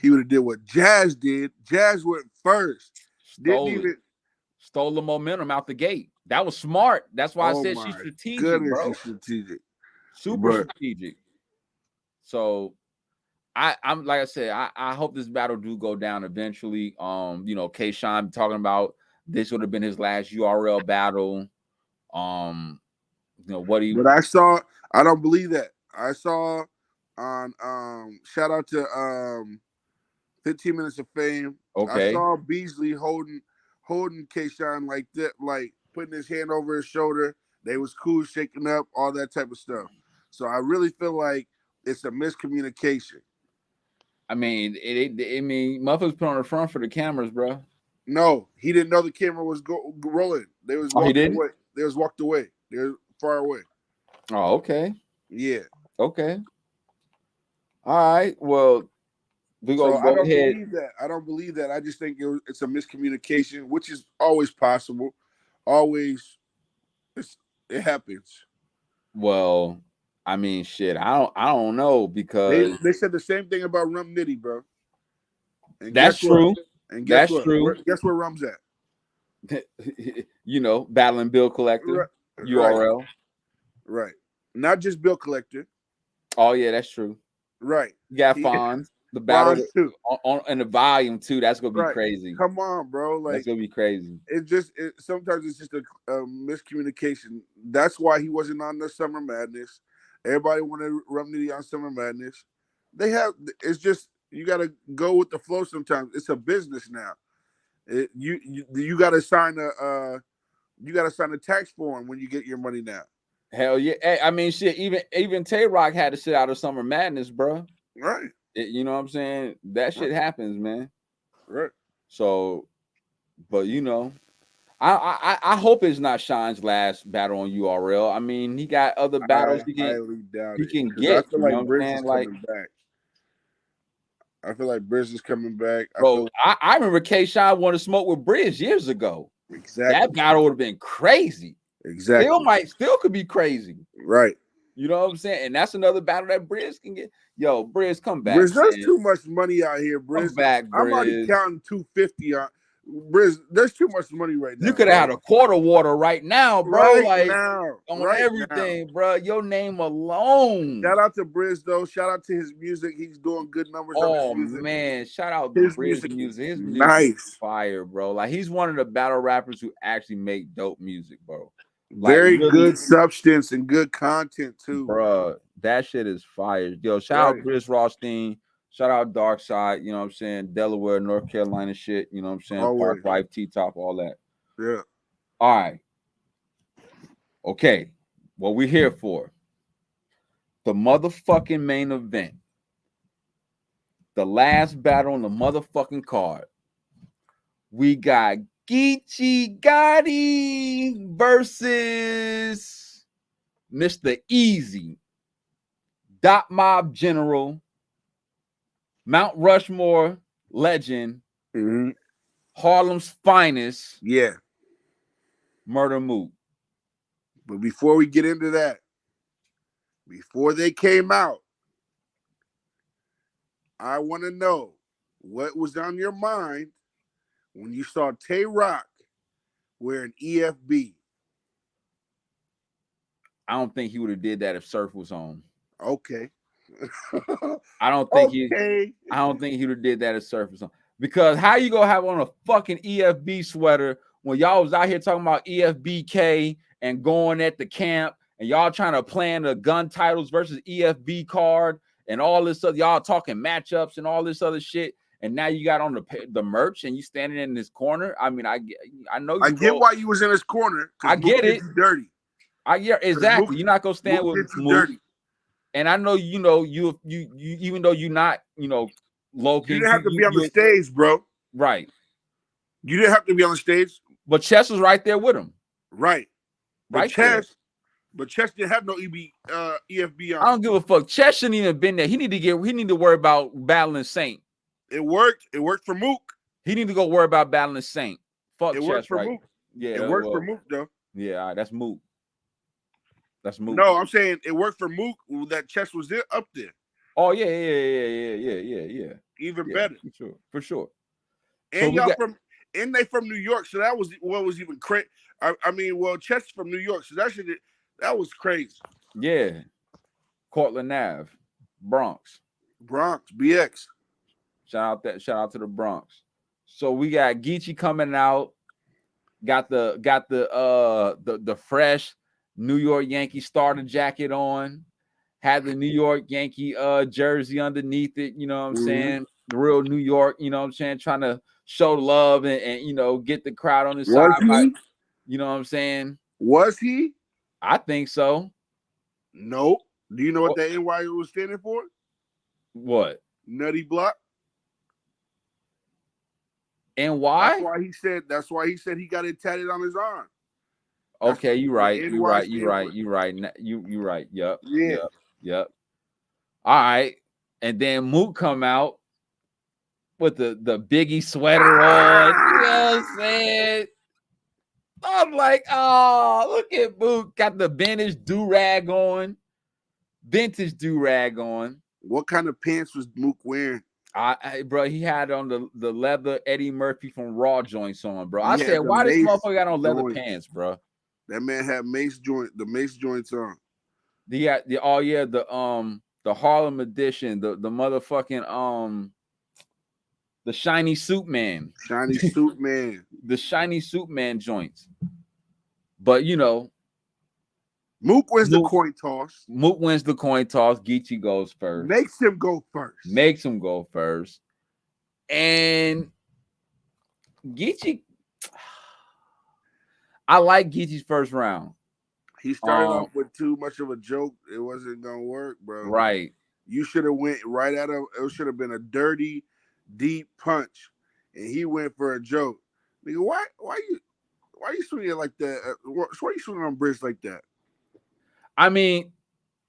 Speaker 2: he would have did what Jazz did. Jazz went first.
Speaker 1: Stole the momentum out the gate. That was smart. That's why I said she's strategic, bro.
Speaker 2: She's strategic.
Speaker 1: Super strategic. So I'm like I said, I hope this battle do go down eventually. K Shine talking about this would have been his last URL battle. But
Speaker 2: I saw, I don't believe that. I saw on shout out to 15 Minutes of Fame.
Speaker 1: Okay.
Speaker 2: I saw Beasley holding K-Shine like that, like putting his hand over his shoulder. They was cool, shaking up, all that type of stuff. So I really feel like it's a miscommunication.
Speaker 1: I mean, motherfuckers put on the front for the cameras, bro.
Speaker 2: No, he didn't know the camera was rolling. They was walking away. They was walked away. They were far away.
Speaker 1: Oh, okay.
Speaker 2: Yeah.
Speaker 1: Okay. All right. Well,
Speaker 2: I don't believe that. I don't believe that. I just think it's a miscommunication, which is always possible. Always, it happens.
Speaker 1: Well, I mean, shit. I don't know because
Speaker 2: they said the same thing about Rum Nitty, bro.
Speaker 1: And that's true.
Speaker 2: And guess what? True. Guess where Rum's
Speaker 1: at? Battling Bill Collector, right. URL.
Speaker 2: Right. Not just Bill Collector.
Speaker 1: Oh yeah, that's true.
Speaker 2: Right.
Speaker 1: You got Fonz. The battle
Speaker 2: Round 2.
Speaker 1: on and the volume 2. That's gonna be
Speaker 2: Right.
Speaker 1: crazy.
Speaker 2: Come on, bro.
Speaker 1: That's
Speaker 2: Like
Speaker 1: gonna be crazy.
Speaker 2: sometimes it's just a miscommunication. That's why he wasn't on the Summer Madness. Everybody wanted Rumney on Summer Madness. It's just you got to go with the flow. Sometimes it's a business now. You got to sign a tax form when you get your money now.
Speaker 1: Hell yeah. Hey, I mean, shit. Even Tay Rock had to sit out of Summer Madness, bro.
Speaker 2: Right.
Speaker 1: You know what I'm saying? That shit happens, man.
Speaker 2: Right.
Speaker 1: So, but I hope it's not Sean's last battle on URL. I mean, he got other battles
Speaker 2: I highly doubt
Speaker 1: he
Speaker 2: it
Speaker 1: can
Speaker 2: because I
Speaker 1: get.
Speaker 2: feel
Speaker 1: You know
Speaker 2: like
Speaker 1: what I'm
Speaker 2: Briz is
Speaker 1: saying? Like,
Speaker 2: coming back. I feel like Briz is coming back.
Speaker 1: bro, I remember K Sean wanted to smoke with Bridge years ago.
Speaker 2: Exactly.
Speaker 1: That battle would have been crazy.
Speaker 2: Exactly.
Speaker 1: Still could be crazy.
Speaker 2: Right.
Speaker 1: You know what I'm saying? And that's another battle that Briz can get. Yo, Briz, come back.
Speaker 2: Briz, there's too much money out here, Briz.
Speaker 1: Come back, Briz.
Speaker 2: I'm already counting 250 on Briz. There's too much money right now.
Speaker 1: You could have had a quarter water right now, bro.
Speaker 2: Right
Speaker 1: like
Speaker 2: now.
Speaker 1: on
Speaker 2: Right
Speaker 1: everything,
Speaker 2: now.
Speaker 1: bro. Your name alone.
Speaker 2: Shout out to Briz, though. Shout out to his music. He's doing good numbers on his music.
Speaker 1: Man, shout out to
Speaker 2: His
Speaker 1: Briz
Speaker 2: music.
Speaker 1: His music
Speaker 2: Nice.
Speaker 1: is fire, bro. Like he's one of the battle rappers who actually make dope music, bro. Like,
Speaker 2: Very
Speaker 1: really,
Speaker 2: good substance and good content too,
Speaker 1: bro. That shit is fire. Yo, shout out Chris Rothstein. Shout out Dark Side. You know what I'm saying? Delaware, North Carolina shit. You know what I'm saying?
Speaker 2: Always.
Speaker 1: Park Life, T-Top, all that.
Speaker 2: Yeah.
Speaker 1: All right. Okay. What we here for? The motherfucking main event. The last battle on the motherfucking card. We got Geechee Gotti versus Mr. Easy, Dot Mob General, Mount Rushmore legend, Harlem's finest, Murder Mook.
Speaker 2: But before we get into that, before they came out, I want to know what was on your mind when you saw Tay Rock wearing EFB.
Speaker 1: I don't think he would have did that if Surf was on.
Speaker 2: Okay.
Speaker 1: I don't think he would have did that if Surf was on. Because how you gonna have on a fucking EFB sweater when y'all was out here talking about EFBK and going at the camp and y'all trying to plan the gun titles versus EFB card and all this other, y'all talking matchups and all this other shit, and now you got on the merch and you standing in this corner. I mean, I know you.
Speaker 2: I get why you was in his corner.
Speaker 1: I get it.
Speaker 2: Dirty.
Speaker 1: Exactly. You're not gonna stand with Mook. Dirty. And I know you even though you're not low key,
Speaker 2: you didn't have to be on the stage, bro.
Speaker 1: Right.
Speaker 2: You didn't have to be on the stage.
Speaker 1: But Chess was right there with him.
Speaker 2: Right.
Speaker 1: But
Speaker 2: Chess didn't have no EFB on.
Speaker 1: I don't give a fuck. Chess shouldn't even been there. He need to worry about battling Saint.
Speaker 2: It worked. It worked for Mook.
Speaker 1: He need to go worry about battling Saint. Fuck
Speaker 2: it
Speaker 1: Chess,
Speaker 2: worked for
Speaker 1: right?
Speaker 2: Mook.
Speaker 1: Yeah.
Speaker 2: It worked for Mook, though.
Speaker 1: Yeah, that's Mook. That's Mook.
Speaker 2: No, I'm saying it worked for Mook that Chess was there up there.
Speaker 1: Oh yeah.
Speaker 2: Even better.
Speaker 1: For sure.
Speaker 2: And they from New York, so that was what was even crazy. I mean, Chess from New York, so that was crazy.
Speaker 1: Yeah. Cortland Ave, Bronx,
Speaker 2: BX.
Speaker 1: Shout out to the Bronx. So we got Geechee coming out. Got the fresh New York Yankee starter jacket on. Had the New York Yankee jersey underneath it. You know what I'm saying? The real New York. You know what I'm saying? Trying to show love and get the crowd on his side. You know what I'm saying?
Speaker 2: Was he?
Speaker 1: I think so.
Speaker 2: Nope. Do you know what that NY was standing for?
Speaker 1: What?
Speaker 2: Nutty Block.
Speaker 1: NY?
Speaker 2: That's why he said he got it tatted on his arm.
Speaker 1: Okay, you're right. You're right. Yep. Yep. All right. And then Mook come out with the Biggie sweater on. You know what I'm saying? I'm like, oh, look at Mook. Got the vintage do-rag on.
Speaker 2: What kind of pants was Mook wearing?
Speaker 1: Bro, he had on the leather Eddie Murphy from Raw joints on, bro. I said, why this motherfucker got on leather pants, bro?
Speaker 2: That man had the mace joints on.
Speaker 1: The the Harlem edition, the motherfucking the shiny suit man.
Speaker 2: Shiny suit man.
Speaker 1: The shiny suit man joints. But you know,
Speaker 2: Mook wins the coin toss.
Speaker 1: Mook wins the coin toss. Geechee goes first.
Speaker 2: Makes him go first.
Speaker 1: And Geechee, I like Geechee's first round.
Speaker 2: He started off with too much of a joke. It wasn't gonna work, bro.
Speaker 1: Right.
Speaker 2: You should have went right at him. It should have been a dirty, deep punch, and he went for a joke. Nigga, why you swinging like that? Why you swinging on Briz like that?
Speaker 1: I mean,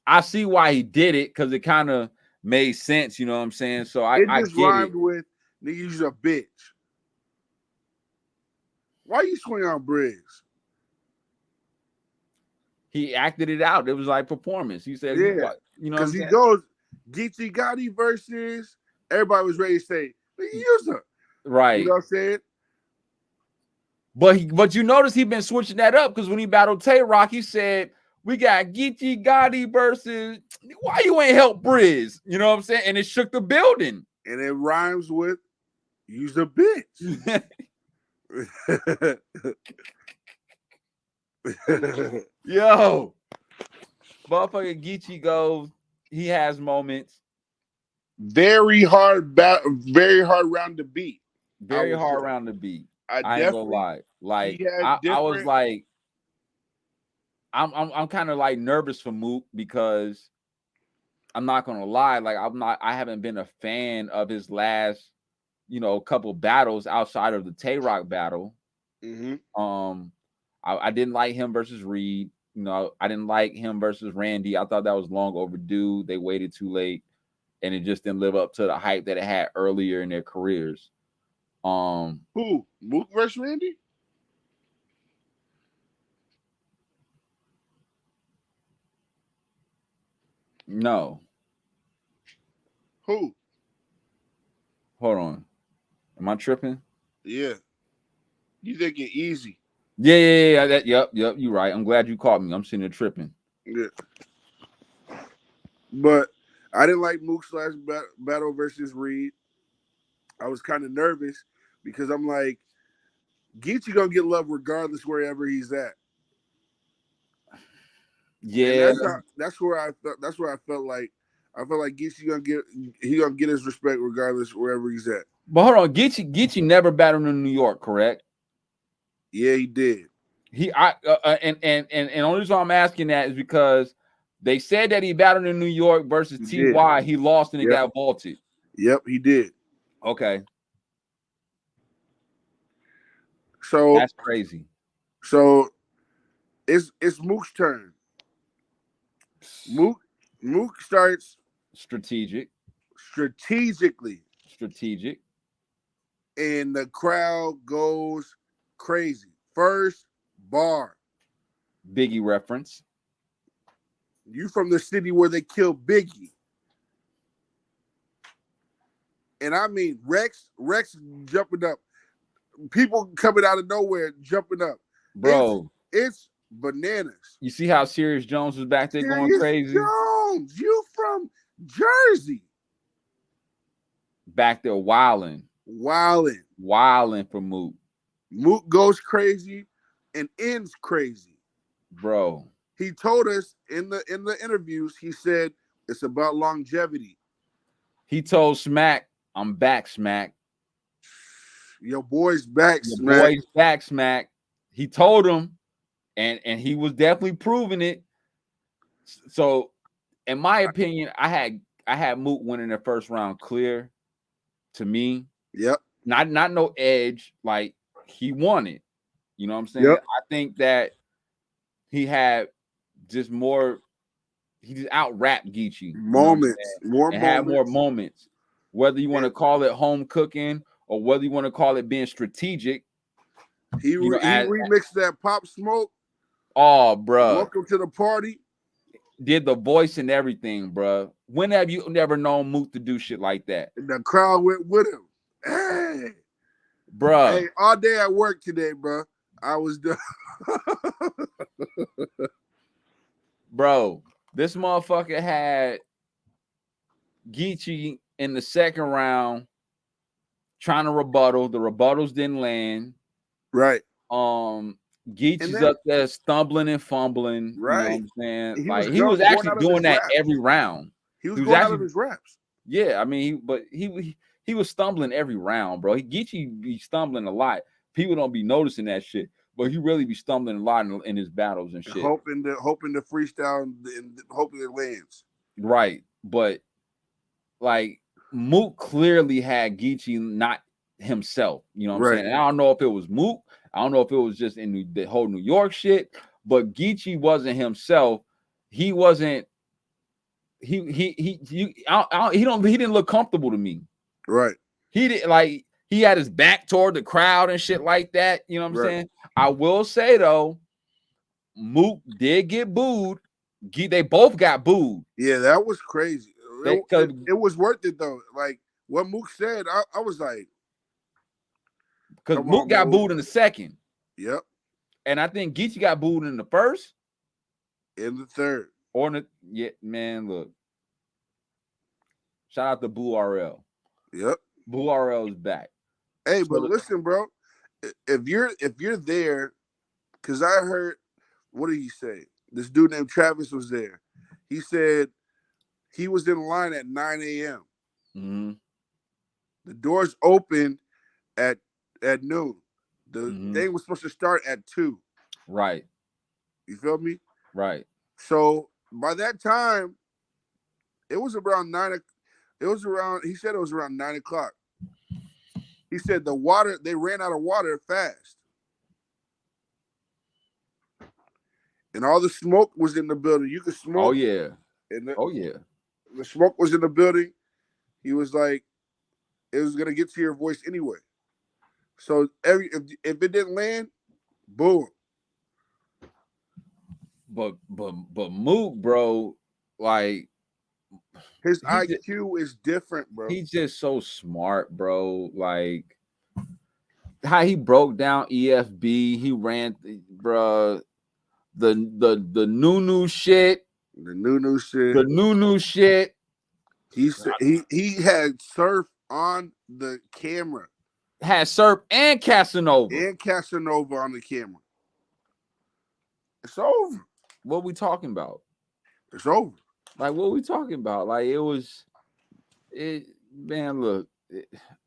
Speaker 1: I see why he did it because it kind of made sense. You know what I'm saying? So I
Speaker 2: just
Speaker 1: get
Speaker 2: rhymed
Speaker 1: it.
Speaker 2: with nigga, you's a bitch. Why you swinging on Briz?
Speaker 1: He acted it out. It was like performance. He said,
Speaker 2: yeah,
Speaker 1: you know,
Speaker 2: because he goes Geechee Gotti versus. Everybody was ready to say, user.
Speaker 1: Right.
Speaker 2: You know what I'm saying?
Speaker 1: But you notice he been switching that up because when he battled Tay Rock, he said, we got Geechee Gotti versus why you ain't help Briz? You know what I'm saying? And it shook the building.
Speaker 2: And it rhymes with use a bitch.
Speaker 1: Yo, motherfucker Geechee goes. He has moments.
Speaker 2: Very hard round to beat.
Speaker 1: Very hard round to beat. I ain't gonna lie. Like I was like, I'm kind of like nervous for Mook because I'm not gonna lie. Like I haven't been a fan of his last, couple battles outside of the Tay Rock battle.
Speaker 2: Mm-hmm.
Speaker 1: I didn't like him versus Reed. I didn't like him versus Randy. I thought that was long overdue. They waited too late, and it just didn't live up to the hype that it had earlier in their careers.
Speaker 2: Who? Mook versus Randy?
Speaker 1: No.
Speaker 2: Who?
Speaker 1: Hold on. Am I tripping?
Speaker 2: Yeah. You think it easy?
Speaker 1: Yeah. Yep. You're right. I'm glad you caught me. I'm sitting there tripping.
Speaker 2: Yeah. But I didn't like Mook's last battle versus Reed. I was kind of nervous because I'm like, Geechee gonna get love regardless wherever he's at.
Speaker 1: Yeah,
Speaker 2: and that's where I felt. That's where I felt like Geechee gonna get his respect regardless wherever he's at.
Speaker 1: But hold on, Geechee never battled in New York, correct?
Speaker 2: Yeah, he did.
Speaker 1: And the only reason I'm asking that is because they said that he battled in New York versus TY. He lost and it got vaulted.
Speaker 2: Yep, he did.
Speaker 1: Okay.
Speaker 2: So
Speaker 1: that's crazy.
Speaker 2: So it's Mook's turn. Mook starts strategically. And the crowd goes crazy. First bar.
Speaker 1: Biggie reference.
Speaker 2: You from the city where they killed Biggie. And I mean Rex jumping up. People coming out of nowhere jumping up.
Speaker 1: Bro.
Speaker 2: It's bananas.
Speaker 1: You see how Serious Jones was back there going crazy?
Speaker 2: Jones, you from Jersey.
Speaker 1: Back there wilding for Mook.
Speaker 2: Mook goes crazy and ends crazy.
Speaker 1: Bro.
Speaker 2: He told us in the interviews, he said it's about longevity.
Speaker 1: He told Smack, I'm back, Smack.
Speaker 2: Your boy's back,
Speaker 1: Your
Speaker 2: Smack.
Speaker 1: boy's back, Smack. He told him, and he was definitely proving it. So, in my opinion, I had Mook winning the first round clear. To me,
Speaker 2: yep.
Speaker 1: Not no edge. Like he won it. You know what I'm saying?
Speaker 2: Yep.
Speaker 1: I think that he had just more. He just out rapped Geechee.
Speaker 2: Moments,
Speaker 1: had more moments. Whether you want to call it home cooking or whether you want to call it being strategic.
Speaker 2: He remixed that Pop Smoke.
Speaker 1: Oh, bro.
Speaker 2: Welcome to the party.
Speaker 1: Did the voice and everything, bro. When have you never known Mook to do shit like that?
Speaker 2: And the crowd went with him. Hey,
Speaker 1: bro.
Speaker 2: Hey, all day at work today, bro. I was done.
Speaker 1: Bro, this motherfucker had Geechee in the second round trying to rebuttal. The rebuttals didn't land.
Speaker 2: Right. And
Speaker 1: Geechee's
Speaker 2: then
Speaker 1: up there stumbling and fumbling. You know what
Speaker 2: right,
Speaker 1: I'm saying?
Speaker 2: he was
Speaker 1: Like he was
Speaker 2: going
Speaker 1: actually
Speaker 2: out of
Speaker 1: doing
Speaker 2: his
Speaker 1: that
Speaker 2: raps.
Speaker 1: every round.
Speaker 2: He
Speaker 1: He
Speaker 2: was
Speaker 1: was
Speaker 2: going out of
Speaker 1: actually,
Speaker 2: his raps.
Speaker 1: yeah. I mean, he was stumbling every round, bro. Geechee be stumbling a lot. People don't be noticing that shit, but he really be stumbling a lot in his battles and shit.
Speaker 2: Hoping to freestyle and hoping it lands.
Speaker 1: Right, but like Mook clearly had Geechee not himself. You know what I'm
Speaker 2: Right.
Speaker 1: saying? And I don't know if it was Mook. I don't know if it was just in the whole New York shit. But Geechee wasn't himself. He wasn't. He didn't look comfortable to me.
Speaker 2: Right.
Speaker 1: He did like he had his back toward the crowd and shit like that. You know what I'm
Speaker 2: Right.
Speaker 1: saying? I will say though, Mook did get booed. They both got booed.
Speaker 2: Yeah, that was crazy.
Speaker 1: Because
Speaker 2: It was worth it though. Like what Mook said, I was like, come
Speaker 1: Mook
Speaker 2: on,
Speaker 1: got
Speaker 2: Mook.
Speaker 1: booed in the second.
Speaker 2: Yep.
Speaker 1: And I think Geechee got booed in the first.
Speaker 2: In the third.
Speaker 1: Or in the man, look. Shout out to Boo RL.
Speaker 2: Yep.
Speaker 1: Boo RL is back.
Speaker 2: Hey,
Speaker 1: So
Speaker 2: but listen, bro. If you're there, because I heard, what did he say? This dude named Travis was there. He said he was in line at 9 a.m.
Speaker 1: mm-hmm.
Speaker 2: The doors opened at noon. The
Speaker 1: Mm-hmm.
Speaker 2: thing was supposed to start at 2.
Speaker 1: Right.
Speaker 2: You feel me?
Speaker 1: Right.
Speaker 2: So by that time, it was around 9. It was around. He said it was around 9 o'clock. He said they ran out of water fast. And all the smoke was in the building. You could smoke.
Speaker 1: Oh yeah.
Speaker 2: And
Speaker 1: Oh yeah.
Speaker 2: the smoke was in the building. He was like, it was gonna get to your voice anyway. So if it didn't land, boom.
Speaker 1: But Mook, bro, like
Speaker 2: His IQ is different, bro.
Speaker 1: He's just so smart, bro. Like how he broke down EFB, he ran, bro. The new shit.
Speaker 2: The new shit.
Speaker 1: The new shit.
Speaker 2: He had surf on the camera.
Speaker 1: Had Surf and Casanova.
Speaker 2: And Casanova on the camera. It's over.
Speaker 1: What we talking about?
Speaker 2: It's over.
Speaker 1: Like what we talking about? Like man, look,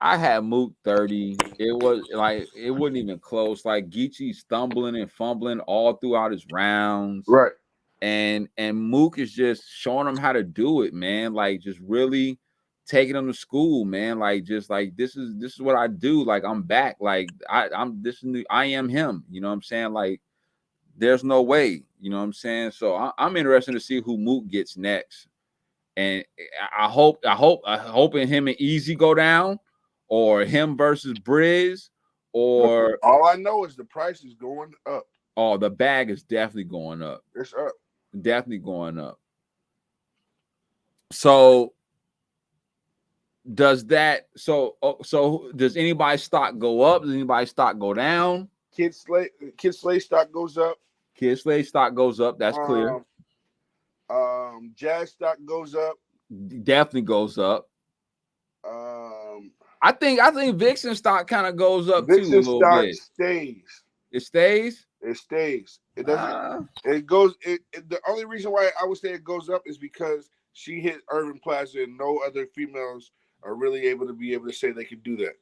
Speaker 1: I had Mook 30. It was like it wasn't even close. Like Geechee stumbling and fumbling all throughout his rounds.
Speaker 2: Right.
Speaker 1: And Mook is just showing him how to do it, man. Like just really taking him to school, man. Like just like this is what I do. Like I'm back. Like I'm this is new. I am him. You know what I'm saying? Like there's no way. You know what I'm saying? So I'm interested to see who Mook gets next. And I hope in him and Easy go down, or him versus Briz, or
Speaker 2: all I know is the price is going up.
Speaker 1: Oh, the bag is definitely going up.
Speaker 2: It's up.
Speaker 1: Definitely going up. So does anybody's stock go up? Does anybody's stock go down?
Speaker 2: Kid Slay stock goes up.
Speaker 1: Kid Slay stock goes up. That's clear.
Speaker 2: Jazz stock goes up.
Speaker 1: Definitely goes up. I think Vixen stock kind of goes up too a little bit.
Speaker 2: Stays.
Speaker 1: It stays.
Speaker 2: It stays. It doesn't. It goes. The only reason why I would say it goes up is because she hit Urban Plaza, and no other females are really able to say they can do that.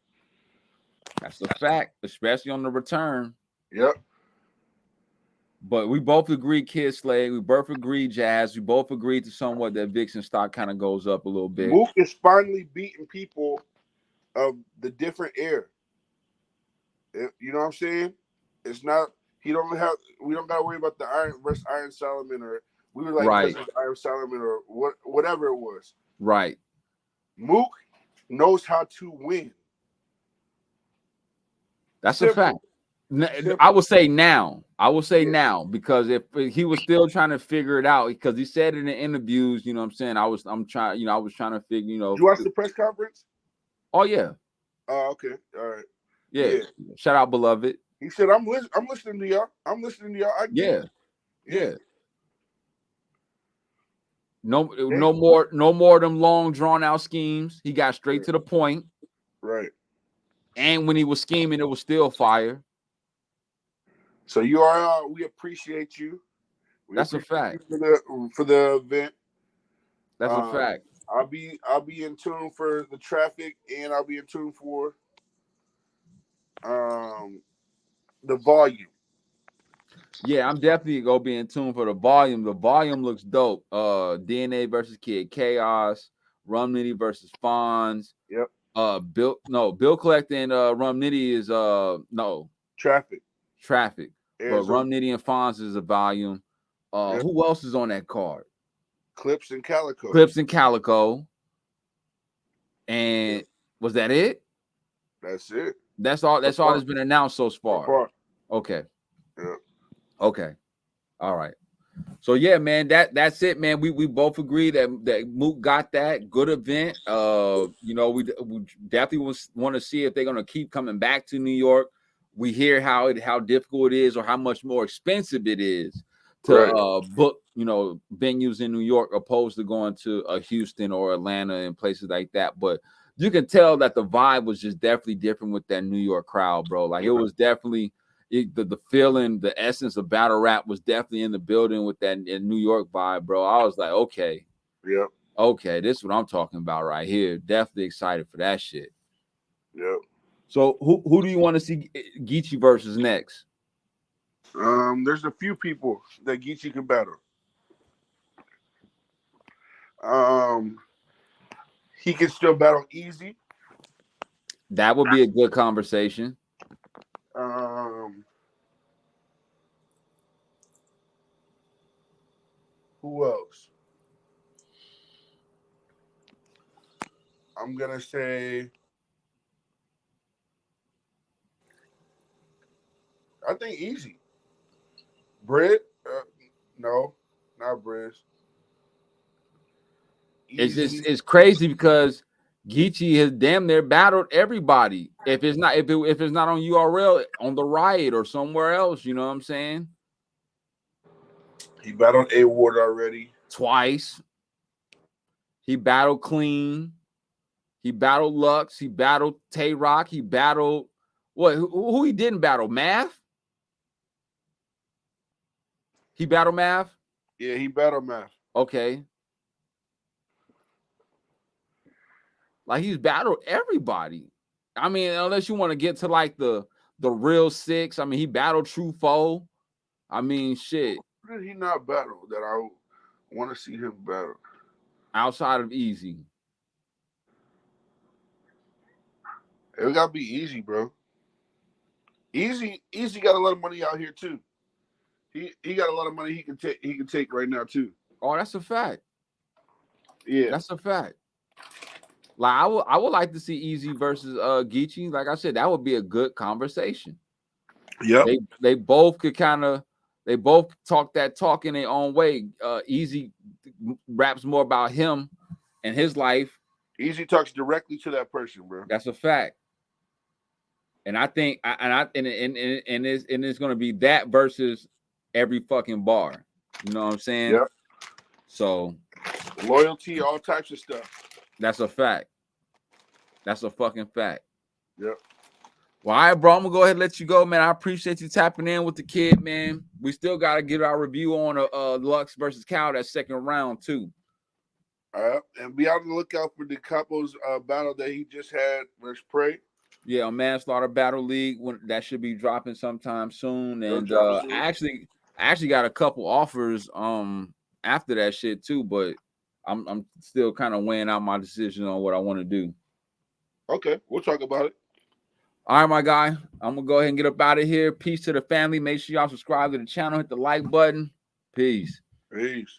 Speaker 1: That's a fact, especially on the return.
Speaker 2: Yep.
Speaker 1: But we both agree, Kid Slay. We both agree, Jazz. We both agreed to somewhat that Vixen stock kind of goes up a little bit.
Speaker 2: Mook is finally beating people of the different era. You know what I'm saying? It's not. We don't got to worry about the Iron Solomon, or we were like
Speaker 1: right.
Speaker 2: Iron Solomon, or whatever it was.
Speaker 1: Right.
Speaker 2: Mook knows how to win.
Speaker 1: That's simple. A fact. Simple. I would say now. Now, because if he was still trying to figure it out, because he said in the interviews, you know what I'm saying, I was trying to figure,
Speaker 2: Did you watch the press conference?
Speaker 1: Oh yeah.
Speaker 2: Oh, okay. All right.
Speaker 1: Yeah. Shout out, beloved.
Speaker 2: He said, I'm listening to y'all. I get it.
Speaker 1: Yeah. No more of them long drawn out schemes. He got straight to the point.
Speaker 2: Right.
Speaker 1: And when he was scheming, it was still fire.
Speaker 2: So URL, we appreciate you. We
Speaker 1: That's a
Speaker 2: appreciate
Speaker 1: fact.
Speaker 2: you for the event.
Speaker 1: That's a fact.
Speaker 2: I'll be in tune for the traffic, and I'll be in tune for the volume.
Speaker 1: Yeah, I'm definitely gonna be in tune for the volume. The volume looks dope. DNA versus Kid Chaos, Rum Nitty versus Fonz.
Speaker 2: Yep.
Speaker 1: Bill Collect and Rum Nitty is no
Speaker 2: Traffic.
Speaker 1: but
Speaker 2: Arizona.
Speaker 1: Rum Nitty and Fonz is a volume.
Speaker 2: Yep.
Speaker 1: Who else is on that card?
Speaker 2: Clips and Calico.
Speaker 1: Clips and Calico. And
Speaker 2: Yep.
Speaker 1: was that it?
Speaker 2: That's it.
Speaker 1: That's all that's been announced so far. Okay.
Speaker 2: Yeah.
Speaker 1: Okay. All right. So yeah, man, that's it, man. We both agree that Mook got that good event. We definitely want to see if they're gonna keep coming back to New York. We hear how difficult it is or how much more expensive it is to book venues in New York opposed to going to Houston or Atlanta and places like that. But you can tell that the vibe was just definitely different with that New York crowd, bro. Like it was definitely. The feeling, the essence of battle rap was definitely in the building with that New York vibe, bro. I was like, okay, this is what I'm talking about right here. Definitely excited for that shit.
Speaker 2: Yep.
Speaker 1: So who do you want to see Geechee versus next?
Speaker 2: There's a few people that Geechee can battle. He can still battle Easy.
Speaker 1: That would be a good conversation.
Speaker 2: Who else? I'm gonna say. I think Easy. Bread? No, not Bread.
Speaker 1: It's crazy because Geechee has damn near battled everybody. If it's not on URL, on the Riot or somewhere else, you know what I'm saying?
Speaker 2: He battled A Ward already.
Speaker 1: Twice. He battled Clean. He battled Lux. He battled Tay Rock. He battled what? Who he didn't battle? Math. He battled Math.
Speaker 2: Yeah, he battled Math.
Speaker 1: Okay. Like he's battled everybody. I mean, unless you want to get to like the real six. I mean, he battled True Foe. I mean, shit.
Speaker 2: Who did he not battle that I want to see him battle?
Speaker 1: Outside of Easy.
Speaker 2: It gotta be Easy, bro. Easy got a lot of money out here too. He got a lot of money he can take right now too.
Speaker 1: Oh, that's a fact.
Speaker 2: Yeah,
Speaker 1: that's a fact. Like I would like to see Easy versus Geechee. Like I said, that would be a good conversation.
Speaker 2: Yep.
Speaker 1: They both could they both talk that talk in their own way. Easy raps more about him and his life.
Speaker 2: Easy talks directly to that person, bro.
Speaker 1: That's a fact. And I think it's gonna be that versus every fucking bar. You know what I'm saying?
Speaker 2: Yep.
Speaker 1: So
Speaker 2: loyalty, all types of stuff.
Speaker 1: That's a fact. That's a fucking fact.
Speaker 2: Yep.
Speaker 1: Well, all right, bro. I'm gonna go ahead and let you go, man. I appreciate you tapping in with the kid, man. We still gotta get our review on Lux versus Cal, that second round too.
Speaker 2: All right, and be on the lookout for the couples battle that he just had versus Prey.
Speaker 1: Yeah, on Manslaughter Battle League, that should be dropping sometime soon. And I actually got a couple offers after that shit too, but I'm still kind of weighing out my decision on what I want to do.
Speaker 2: Okay, we'll talk about it.
Speaker 1: All right, my guy. I'm gonna go ahead and get up out of here. Peace to the family. Make sure y'all subscribe to the channel, hit the like button. Peace.
Speaker 2: Peace.